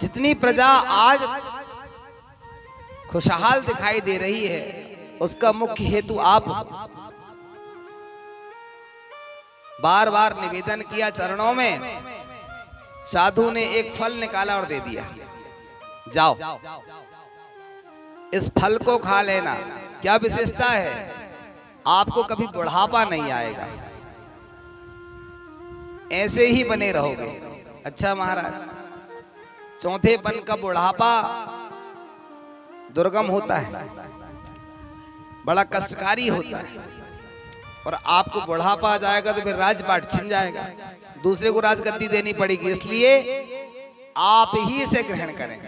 जितनी प्रजा आज खुशहाल दिखाई दे रही है उसका मुख्य हेतु आप। बार बार निवेदन किया चरणों में, साधु ने एक फल निकाला और दे दिया, जाओ इस फल को खा लेना। क्या विशेषता है? आपको कभी बुढ़ापा नहीं आएगा, ऐसे ही बने रहोगे। अच्छा महाराज, चौथेपन का बुढ़ापा दुर्गम होता है, बड़ा कष्टकारी होता है, और आपको बुढ़ापा आ जाएगा तो फिर राजपाट छिन जाएगा, दूसरे को राजगद्दी देनी पड़ेगी। इसलिए आप ही इसे ग्रहण करें।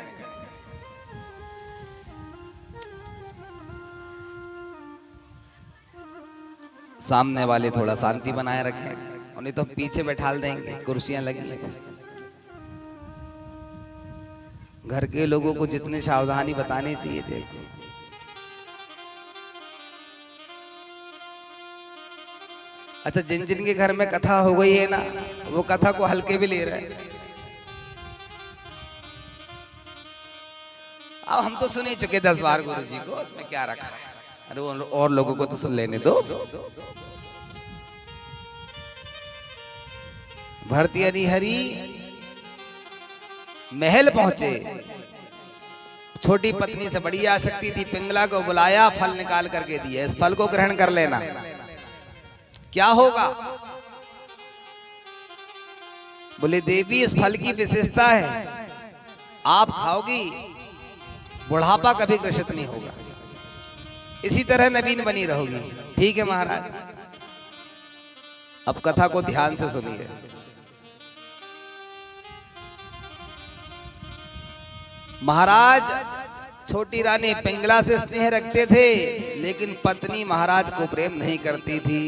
सामने वाले थोड़ा शांति बनाए रखें, उन्हें तो पीछे बैठाल देंगे, कुर्सियां लगी। घर के लोगों को जितनी सावधानी बतानी चाहिए थे। अच्छा, जिन जिन के घर में कथा हो गई है ना, वो कथा को हल्के भी ले रहे हैं। अब हम तो सुन ही चुके 10 बार गुरु जी को, उसमें क्या रखा है। अरे और लोगों को तो सुन लेने दो। भर्तृहरि महल पहुंचे, छोटी पत्नी से बड़ी आसक्ति थी, पिंगला को बुलाया, फल निकाल करके दिया, इस फल को ग्रहण कर लेना, क्या होगा? बोले देवी, इस फल की विशेषता है, आप खाओगी बुढ़ापा कभी ग्रसित नहीं होगा, इसी तरह नवीन बनी रहोगी। ठीक है महाराज, अब कथा को ध्यान से सुनिए। महाराज छोटी रानी पिंगला से स्नेह रखते थे, लेकिन पत्नी महाराज को प्रेम नहीं करती थी,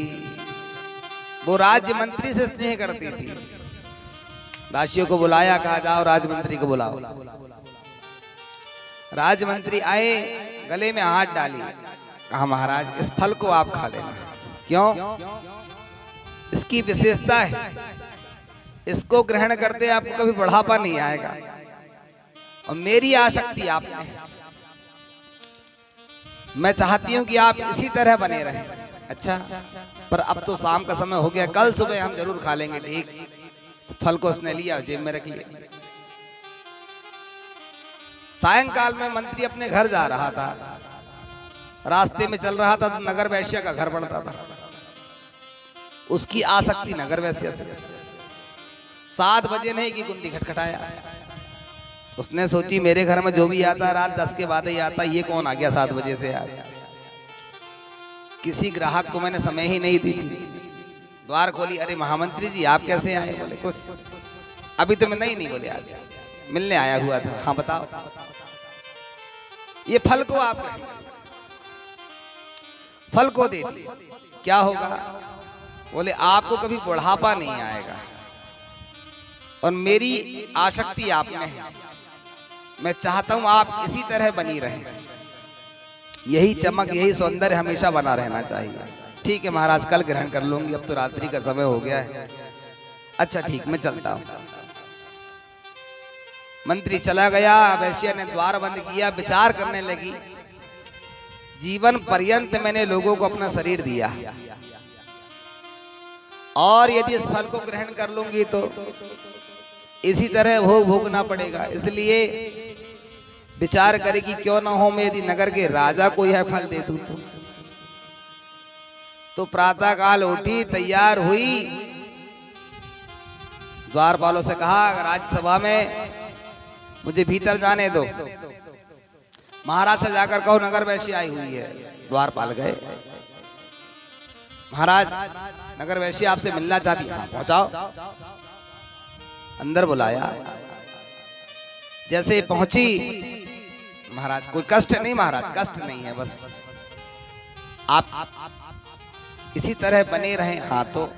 वो राज्य मंत्री से स्नेह करती थी। दासियों को बुलाया, कहा जाओ राजमंत्री को बुलाओ। राजमंत्री आए, गले में हाथ डाली, कहा महाराज इस फल को आप खा लेना। क्यों? इसकी विशेषता है, इसको ग्रहण करते आपको कभी बुढ़ापा नहीं आएगा, और मेरी आसक्ति आप में है, मैं चाहती हूं कि आप इसी तरह बने रहें। अच्छा, पर अब तो शाम का समय हो गया, कल सुबह हम जरूर खा लेंगे। ठीक, फल को उसने लिया, जेब में रख लिया। सायंकाल में मंत्री अपने घर जा रहा था, रास्ते में चल रहा था तो नगर वैश्य का घर पड़ता था, उसकी आसक्ति नगर वैश्य से। 7 बजे नहीं कि कुंडी खटखटाया, उसने सोची मेरे घर में जो भी आता रात 10 के बाद ही आता, ये कौन आ गया 7 बजे से आज। किसी ग्राहक को मैंने समय ही नहीं दी थी, द्वार खोली, अरे महामंत्री जी आप कैसे आए? बोले कुछ अभी तो मैं नहीं बोले आज मिलने आया हुआ था। हाँ बताओ। ये फल को आप फल को दे दिए, क्या होगा? बोले आपको कभी बुढ़ापा नहीं आएगा, और मेरी आसक्ति आप में है, मैं चाहता हूं आप इसी तरह बनी रहें, यही चमक यही सौंदर्य हमेशा बना रहना चाहिए। ठीक है महाराज, कल ग्रहण कर लूंगी, अब तो रात्रि का समय हो गया है। अच्छा ठीक, मैं चलता हूं। मंत्री चला गया, वैश्य ने द्वार बंद किया, विचार करने लगी, जीवन पर्यंत मैंने लोगों को अपना शरीर दिया, और यदि इस फल को ग्रहण कर लूंगी तो इसी तरह भोग भोगना पड़ेगा। इसलिए विचार करेगी क्यों ना हो मैं यदि नगर के राजा को यह फल दे दूं तो प्रातः काल उठी, तैयार हुई, द्वारपालों से कहा राज्यसभा में मुझे भीतर जाने दो। महाराज से जाकर कहो नगर वैश्य आई हुई है। द्वारपाल गए, महाराज नगर वैश्य आपसे मिलना चाहती है। पहुंचाओ। अंदर बुलाया। जैसे पहुंची, महाराज कोई कष्ट नहीं, महाराज कष्ट नहीं है, बस आप इसी तरह बने रहें। हाँ तो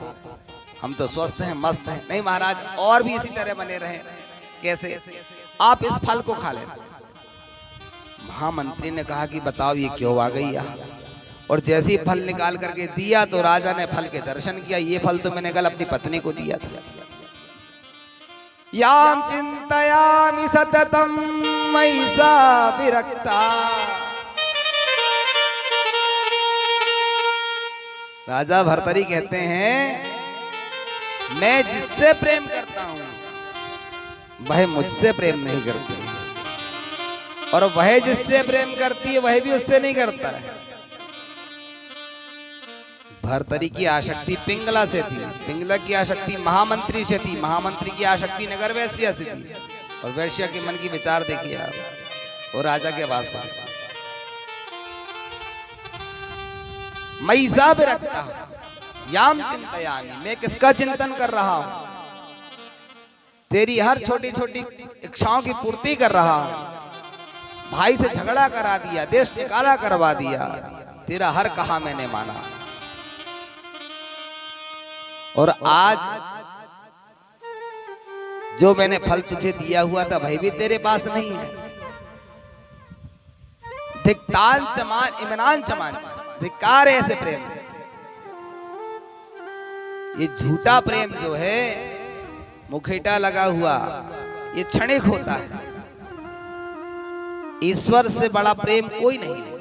हम तो स्वस्थ हैं, मस्त हैं। नहीं महाराज, और भी इसी तरह बने रहें। कैसे? आप इस फल को खा लें। महामंत्री ने कहा कि बताओ ये क्यों आ गई यहाँ? और जैसे ही फल निकाल करके दिया तो राजा ने फल के दर्शन किया। ये फल तो मैंने कल अपनी पत्नी को दिया था। याम चिंतयामि सततम मयि सा विरक्ता। राजा भर्तरी कहते हैं मैं जिससे प्रेम करता हूं वह मुझसे प्रेम नहीं करती, और वह जिससे प्रेम करती है वह भी उससे नहीं करता है। भर्तरी की आसक्ति पिंगला से थी, पिंगला की आसक्ति महामंत्री से थी, महामंत्री की आसक्ति नगर वैश्य से थी। और वैश्य के मन की विचार देखिए आप। और राजा के पास मयि सा विरक्ता याम चिंतयामि, मैं किसका चिंतन कर रहा हूं? तेरी हर छोटी छोटी इच्छाओं की पूर्ति कर रहा हूं। भाई से झगड़ा करा दिया, देश निकाला करवा दिया, तेरा हर कहा मैंने माना। और आज जो मैंने फल तुझे दिया हुआ था वह भी तेरे पास नहीं है। धिक्तान चमान इमनान चमान, धिक्कार ऐसे प्रेम। ये झूठा प्रेम जो है, मुखेटा लगा हुआ, ये क्षणिक होता है। ईश्वर से बड़ा प्रेम कोई नहीं है।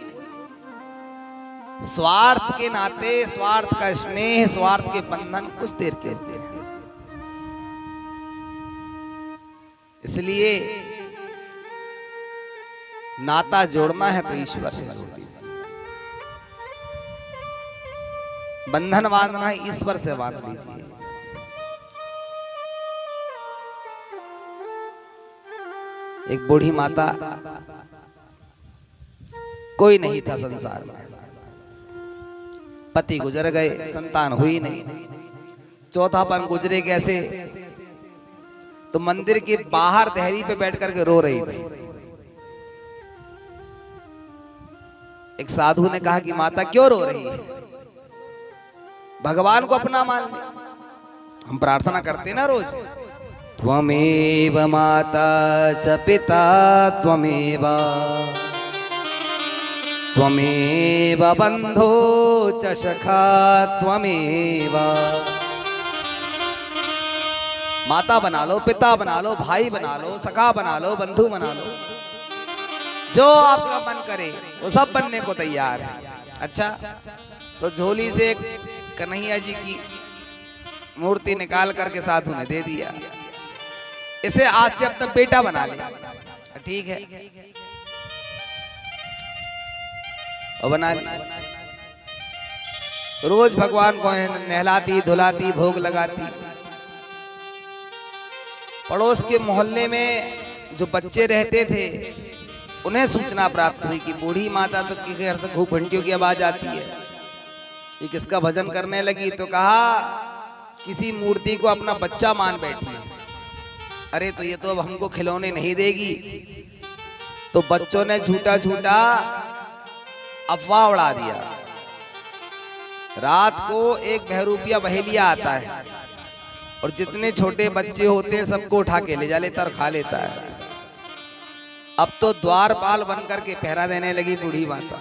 स्वार्थ के नाते, स्वार्थ का स्नेह, स्वार्थ के बंधन कुछ देर के होते हैं। इसलिए नाता जोड़ना है तो ईश्वर से जोड़ दीजिए, बंधन बांधना है ईश्वर से बांध लीजिए। एक बूढ़ी माता, कोई नहीं था संसार में, पति गुजर गए, संतान हुई नहीं, चौथापन गुजरे कैसे? तो मंदिर के बाहर देहरी पे बैठ करके रो रही थी। एक साधु ने कहा कि माता क्यों रो रही है? भगवान को अपना मान ले। हम प्रार्थना करते ना रोज, त्वमेव माता च पिता त्वमेव, त्वमेव बंधो च सखा त्वमेव। माता बना लो, पिता बना लो, भाई बना लो, सखा बना लो, बंधु बना लो, जो आपका मन करे वो सब बनने को तैयार है। अच्छा, तो झोली से एक कन्हैया जी की मूर्ति निकाल करके साधु ने दे दिया। इसे आज से अब तक बेटा बना ले। ठीक है, और बना ली। रोज भगवान को नहलाती धुलाती, भोग लगाती। पड़ोस के मोहल्ले में जो बच्चे रहते थे उन्हें सूचना प्राप्त हुई कि बूढ़ी माता तो के घर से खूब घंटियों की आवाज आती है, ये किसका भजन करने लगी? तो कहा किसी मूर्ति को अपना बच्चा मान बैठी है। अरे तो ये तो अब हमको खिलौने नहीं देगी। तो बच्चों ने झूठा झूठा अफवाह उड़ा दिया। रात को एक बहरूपिया बहेलिया आता है और जितने छोटे बच्चे होते हैं सबको उठा के ले जा लेता और खा लेता है। अब तो द्वारपाल बनकर के पहरा देने लगी बूढ़ी माता,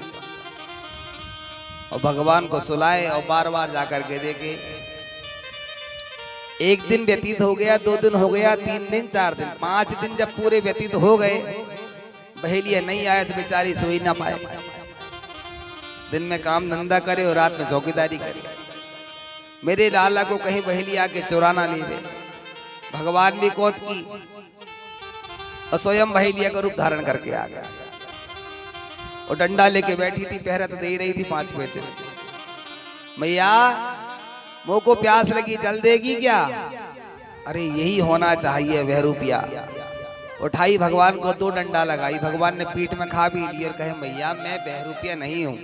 और भगवान को सुलाए और बार बार जाकर के देखे। एक दिन व्यतीत हो गया, 2 दिन हो गया, 3 दिन, 4 दिन, 5 दिन जब पूरे व्यतीत हो गए, बहेलिया नहीं आया तो बेचारी सोई ना पाए। दिन में काम धंधा करे और रात में चौकीदारी करे। मेरे लाला को कहीं बहेलिया आके चुराना ले गए। भगवान भी कोत की और स्वयं बहेलिया का रूप धारण करके आ गया और डंडा लेके बैठी थी। पहरा तो दे ही रही थी 5 बजे। मैया मुँह को प्यास लगी, जल देगी क्या? अरे यही होना चाहिए बहरूपिया, उठाई भगवान को 2 डंडा लगाई, भगवान ने पीठ में खा भी ली और कहे मैया मैं बहरूपिया नहीं हूं,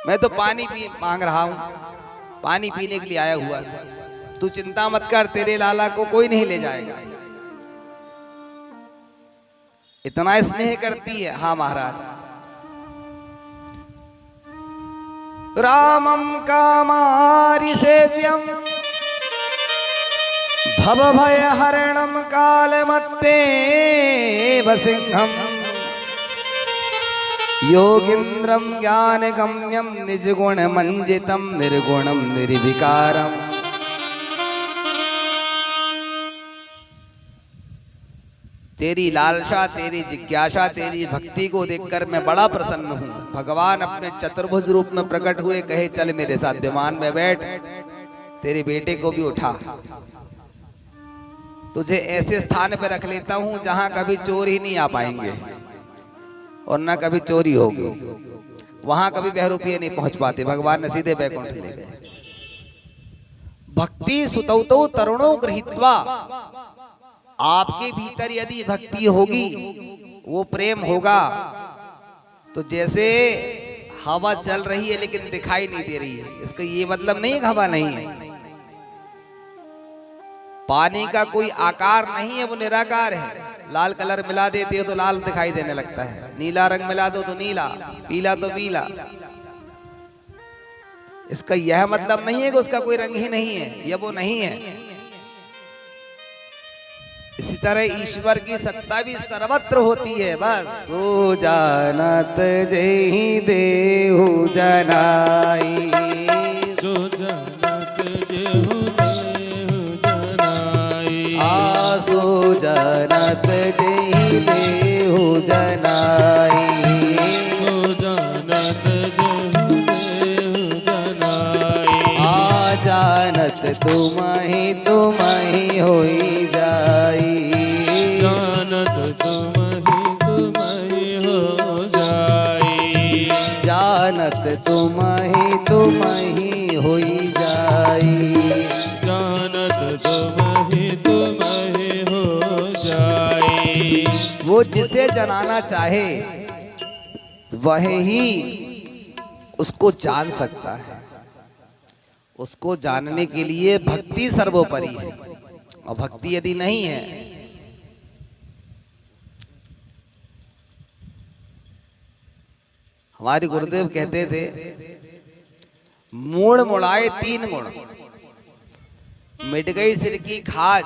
मैं तो पानी पी मांग रहा हूं, पानी पीने के लिए आया हुआ था, तू चिंता मत कर, तेरे लाला को कोई नहीं ले जाएगा। इतना स्नेह करती है। हाँ महाराज। रामं कामारि सेव्यं भवभयहरणं कालमत्तेव सिंहं योगीन्द्रं ज्ञानगम्यं निजगुणमंजितं निर्गुणं निर्विकारम्। तेरी लालसा, तेरी जिज्ञासा, तेरी भक्ति को देखकर मैं बड़ा प्रसन्न हूँ। भगवान अपने चतुर्भुज रूप में प्रकट हुए, कहे चल मेरे साथ विमान में बैठ, तेरे बेटे को भी उठा, तुझे ऐसे स्थान पर रख लेता हूँ जहां कभी चोर ही नहीं आ पाएंगे और ना कभी चोरी होगी, वहां कभी बहरूपिये नहीं पहुंच पाते। भगवान ने सीधे बैकुंठ ले गए। भक्ति सुतौतो तरुणो गृहीत्वा, आपके भीतर यदि भक्ति होगी, वो प्रेम होगा, तो जैसे हवा चल रही है लेकिन दिखाई नहीं दे रही है, इसका ये मतलब नहीं है हवा नहीं है। पानी का कोई आकार नहीं है, वो निराकार है। लाल कलर मिला देते हो तो लाल दिखाई देने लगता है, नीला रंग मिला दो तो नीला, पीला तो पीला। इसका यह मतलब नहीं है कि उसका कोई रंग ही नहीं है, यह वो नहीं है। इसी तरह ईश्वर की सत्ता भी सर्वत्र होती है। बस सो जानत जेहि देहु जनाई, जो जानत जेहु देहु जनाई, आसो जानत जेहि देहु जनाई, जो जानत जेहु देहु जनाई, आ जानत तुमहि तुमहि होई जाई, जानत तुमहि हो जाई, जानत तुमहि तुमहि होई जाई, जानत तुमहि हो जाई। वो जिसे जनाना चाहे वह ही उसको जान सकता है। उसको जानने के लिए भक्ति सर्वोपरि है, और भक्ति यदि नहीं है, हमारे गुरुदेव कहते थे मूड़ मुड़ाए 3 गुण, मिट गई सिर की खाज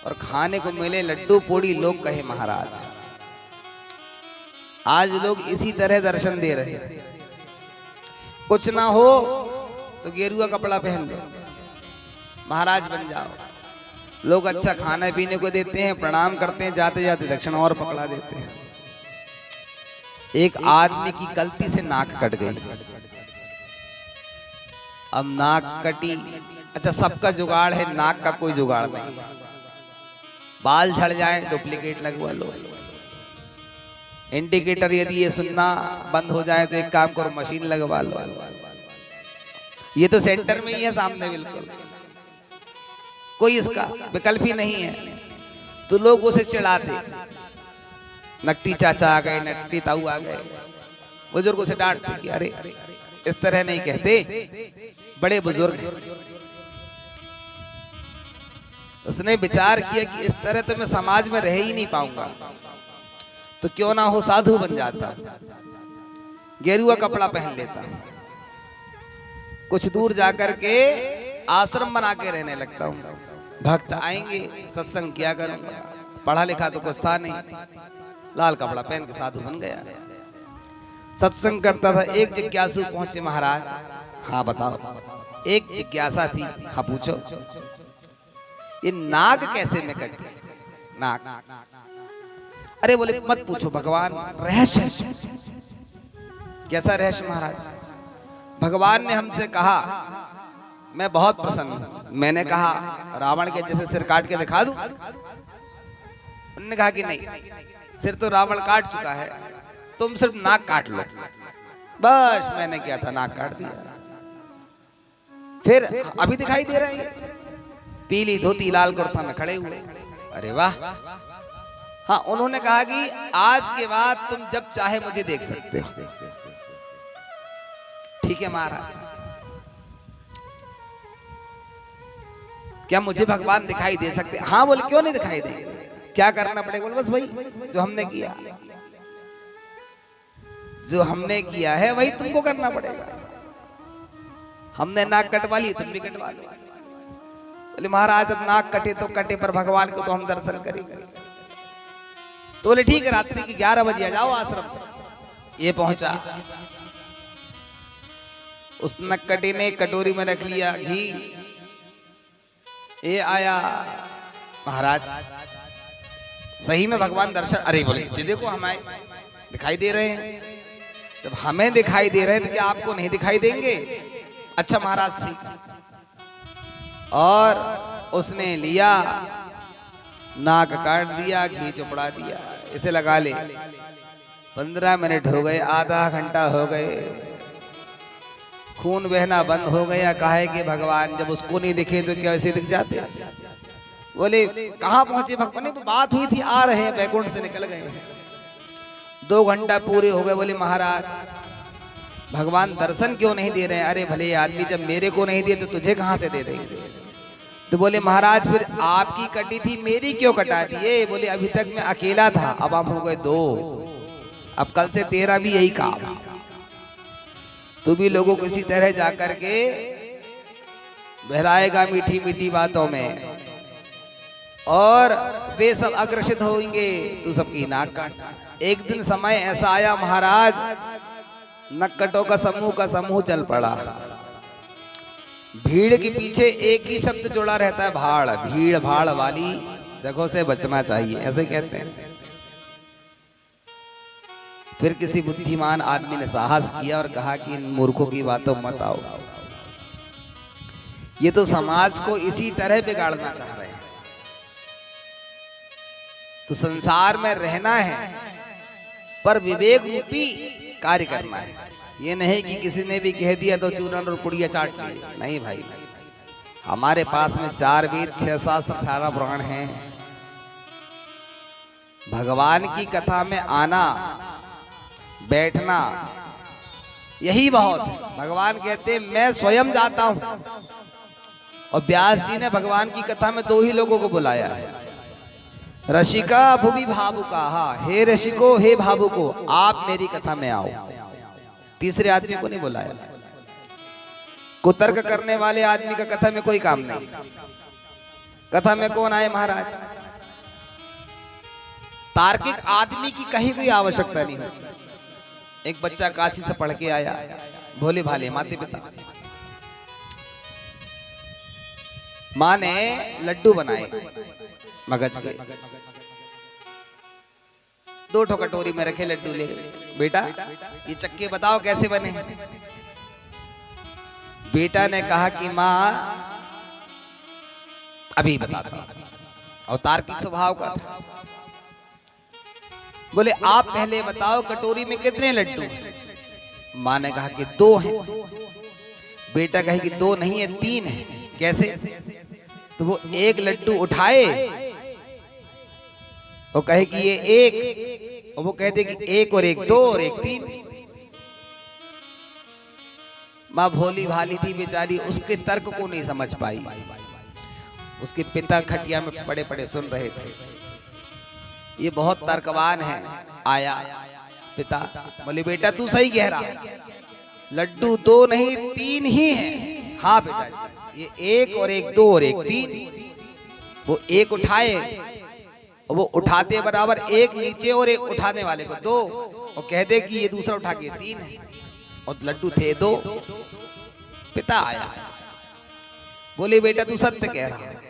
और खाने को मिले लड्डू पूड़ी, लोग कहे महाराज। आज लोग इसी तरह दर्शन दे रहे हैं। कुछ ना हो तो गेरुआ कपड़ा पहन लो, महाराज बन जाओ। लोग अच्छा खाने पीने को देते हैं, प्रणाम करते हैं, जाते जाते दक्षिणा और पकड़ा देते हैं। एक आदमी की गलती से नाक कट गई, अब नाक कटी, अच्छा सबका जुगाड़ है, नाक का कोई जुगाड़ नहीं। बाल झड़ जाए डुप्लीकेट लगवा लो, इंडिकेटर यदि ये सुनना बंद हो जाए तो एक काम करो, मशीन लगवा लो। ये तो सेंटर में ही है सामने, बिल्कुल कोई इसका विकल्प ही नहीं है। तो लोग उसे चिढ़ाते, नट्टी चाचा आ गए, नट्टी ताऊ आ गए, बुजुर्ग उसे डांटते कि अरे इस तरह नहीं कहते, बड़े बुजुर्ग। उसने विचार किया कि इस तरह तो मैं समाज में रह ही नहीं पाऊंगा, तो क्यों ना हो साधु बन जाता, गेरुआ कपड़ा पहन लेता, कुछ दूर जाकर के आश्रम बना के रहने लगता हूँ। भक्त आएंगे, सत्संग किया करूंगा, पढ़ा लिखा तो कुछ था नहीं, लाल कपड़ा पहन के साधु बन गया, सत्संग करता था। एक जिज्ञासु पहुंचे महाराज। हाँ बताओ। एक जिज्ञासा थी। हाँ पूछो। ये नाग कैसे में कट गया? नाग? अरे बोले मत पूछो भगवान, रहस्य। कैसा रहस्य महाराज? भगवान ने हमसे कहा, मैं बहुत प्रसन्न हूं। मैंने कहा रावण के जैसे सिर काट के दिखा दूं? उन्होंने कहा कि नहीं, सिर तो रावण काट चुका है, तुम सिर्फ नाक काट लो। बस मैंने क्या था, नाक काट दिया। फिर अभी दिखाई दे रहा है, पीली धोती लाल कुर्ता में खड़े हुए। अरे वाह। हाँ, उन्होंने कहा कि आज के बाद तुम जब चाहे मुझे देख सकते हो। ठीक है महाराज, क्या मुझे भगवान दिखाई दे सकते? हाँ। बोले क्यों नहीं दिखाई देंगे? क्या करना पड़ेगा? बोले बस वही जो हमने किया, जो हमने किया है वही तुमको करना पड़ेगा। हमने नाक कटवा ली, तुम भी कटवा लो। बोले महाराज अब नाक कटे तो कटे, पर भगवान को तो हम दर्शन करेंगे। तो बोले ठीक है, रात्रि की 11 बजे आ जाओ आश्रम। ये पहुंचा, उस नक्कटी ने कटोरी में रख लिया घी। ये आया महाराज, सही में भगवान दर्शन। अरे बोले जी देखो हमें दिखाई दे रहे हैं। जब हमें दिखाई दे रहे हैं तो क्या आपको नहीं दिखाई देंगे? अच्छा महाराज ठीक। और उसने लिया, नाक काट दिया, घी चुपड़ा दिया, इसे लगा ले। 15 मिनट हो गए, आधा घंटा हो गए, खून बहना बंद हो गया। काहे कि भगवान जब उसको नहीं दिखे तो क्या ऐसे दिख जाते? बोले कहाँ पहुंचे भगवान? तो बात हुई थी, आ रहे हैं, बैकुंठ से निकल गए हैं। 2 घंटा पूरे हो गए। बोले महाराज भगवान दर्शन क्यों नहीं दे रहे हैं? अरे भले आदमी, जब मेरे को नहीं दिए तो तुझे कहाँ से दे देंगे? तो बोले महाराज फिर आपकी कटी थी, मेरी क्यों कटा दिए? बोले अभी तक मैं अकेला था, अब आप हो गए 2, अब कल से तेरा भी यही काम। तू भी लोगों को इसी तरह जाकर के बहराएगा मीठी मीठी बातों में, और वे सब आकर्षित होंगे, तू सबकी नाक काट। एक दिन समय ऐसा आया महाराज, नक्कटों का समूह चल पड़ा। भीड़ के पीछे एक ही शब्द जुड़ा रहता है, भाड़। भीड़ भाड़ वाली जगहों से बचना चाहिए, ऐसे कहते हैं। फिर किसी बुद्धिमान आदमी ने साहस किया और कहा कि इन मूर्खों की बातों मत आओ, ये तो समाज को इसी तरह बिगाड़ना चाह रहे हैं। तो संसार में रहना है पर विवेक रूपी कार्य करना है। ये नहीं कि किसी ने भी कह दिया तो चूरन और पुड़िया चाट ली। नहीं भाई, हमारे पास में 4 वेद, 6 शास्त्र, 18 पुराण हैं। भगवान की कथा में आना बैठना यही बहुत है। भगवान कहते मैं स्वयं जाता हूं, और व्यास जी ने भगवान की कथा में 2 ही लोगों को बुलाया है, रसिका भुवि भावुका। हे रसिको, हे भावुको, आप मेरी कथा में आओ। तीसरे आदमी को नहीं बुलाया। कुतर्क करने वाले आदमी का कथा में कोई काम नहीं। कथा में कौन आए महाराज? तार्किक आदमी की कहीं कोई आवश्यकता नहीं होती। एक बच्चा काशी से पढ़ के आया, भोले भाले माते पिता। माँ ने लड्डू बनाए मगज के, 2 ठो कटोरी में रखे लड्डू ले गए। बेटा ये चक्के बताओ कैसे बने? बेटा ने कहा कि माँ अभी बताता, और तार्किक स्वभाव का था। बोले आप पहले बताओ कटोरी में कितने लड्डू? माँ ने कहा कि 2 हैं। बेटा कहे कि 2 नहीं है, 3 है। कैसे? तो वो एक लड्डू उठाए, वो कहे कि ये 1, और वो कहते कि 1 और 1 2 और 1 3। माँ भोली भाली थी बेचारी, उसके तर्क को नहीं समझ पाई। उसके पिता खटिया में पड़े पड़े सुन रहे थे। ये बहुत तर्कवान है। आया पिता, बोले बेटा तू सही कह रहा है, लड्डू 2 नहीं 3 ही हैं। हाँ बेटा जी, ये 1 और 1 2 और 1 3। वो 1 उठाए, और वो उठाते बराबर 1 नीचे और 1 उठाने वाले को 2, और कहते कि ये दूसरा उठा के 3 है, और लड्डू थे 2। पिता आया, बोले बेटा तू सत्य कह रहा है,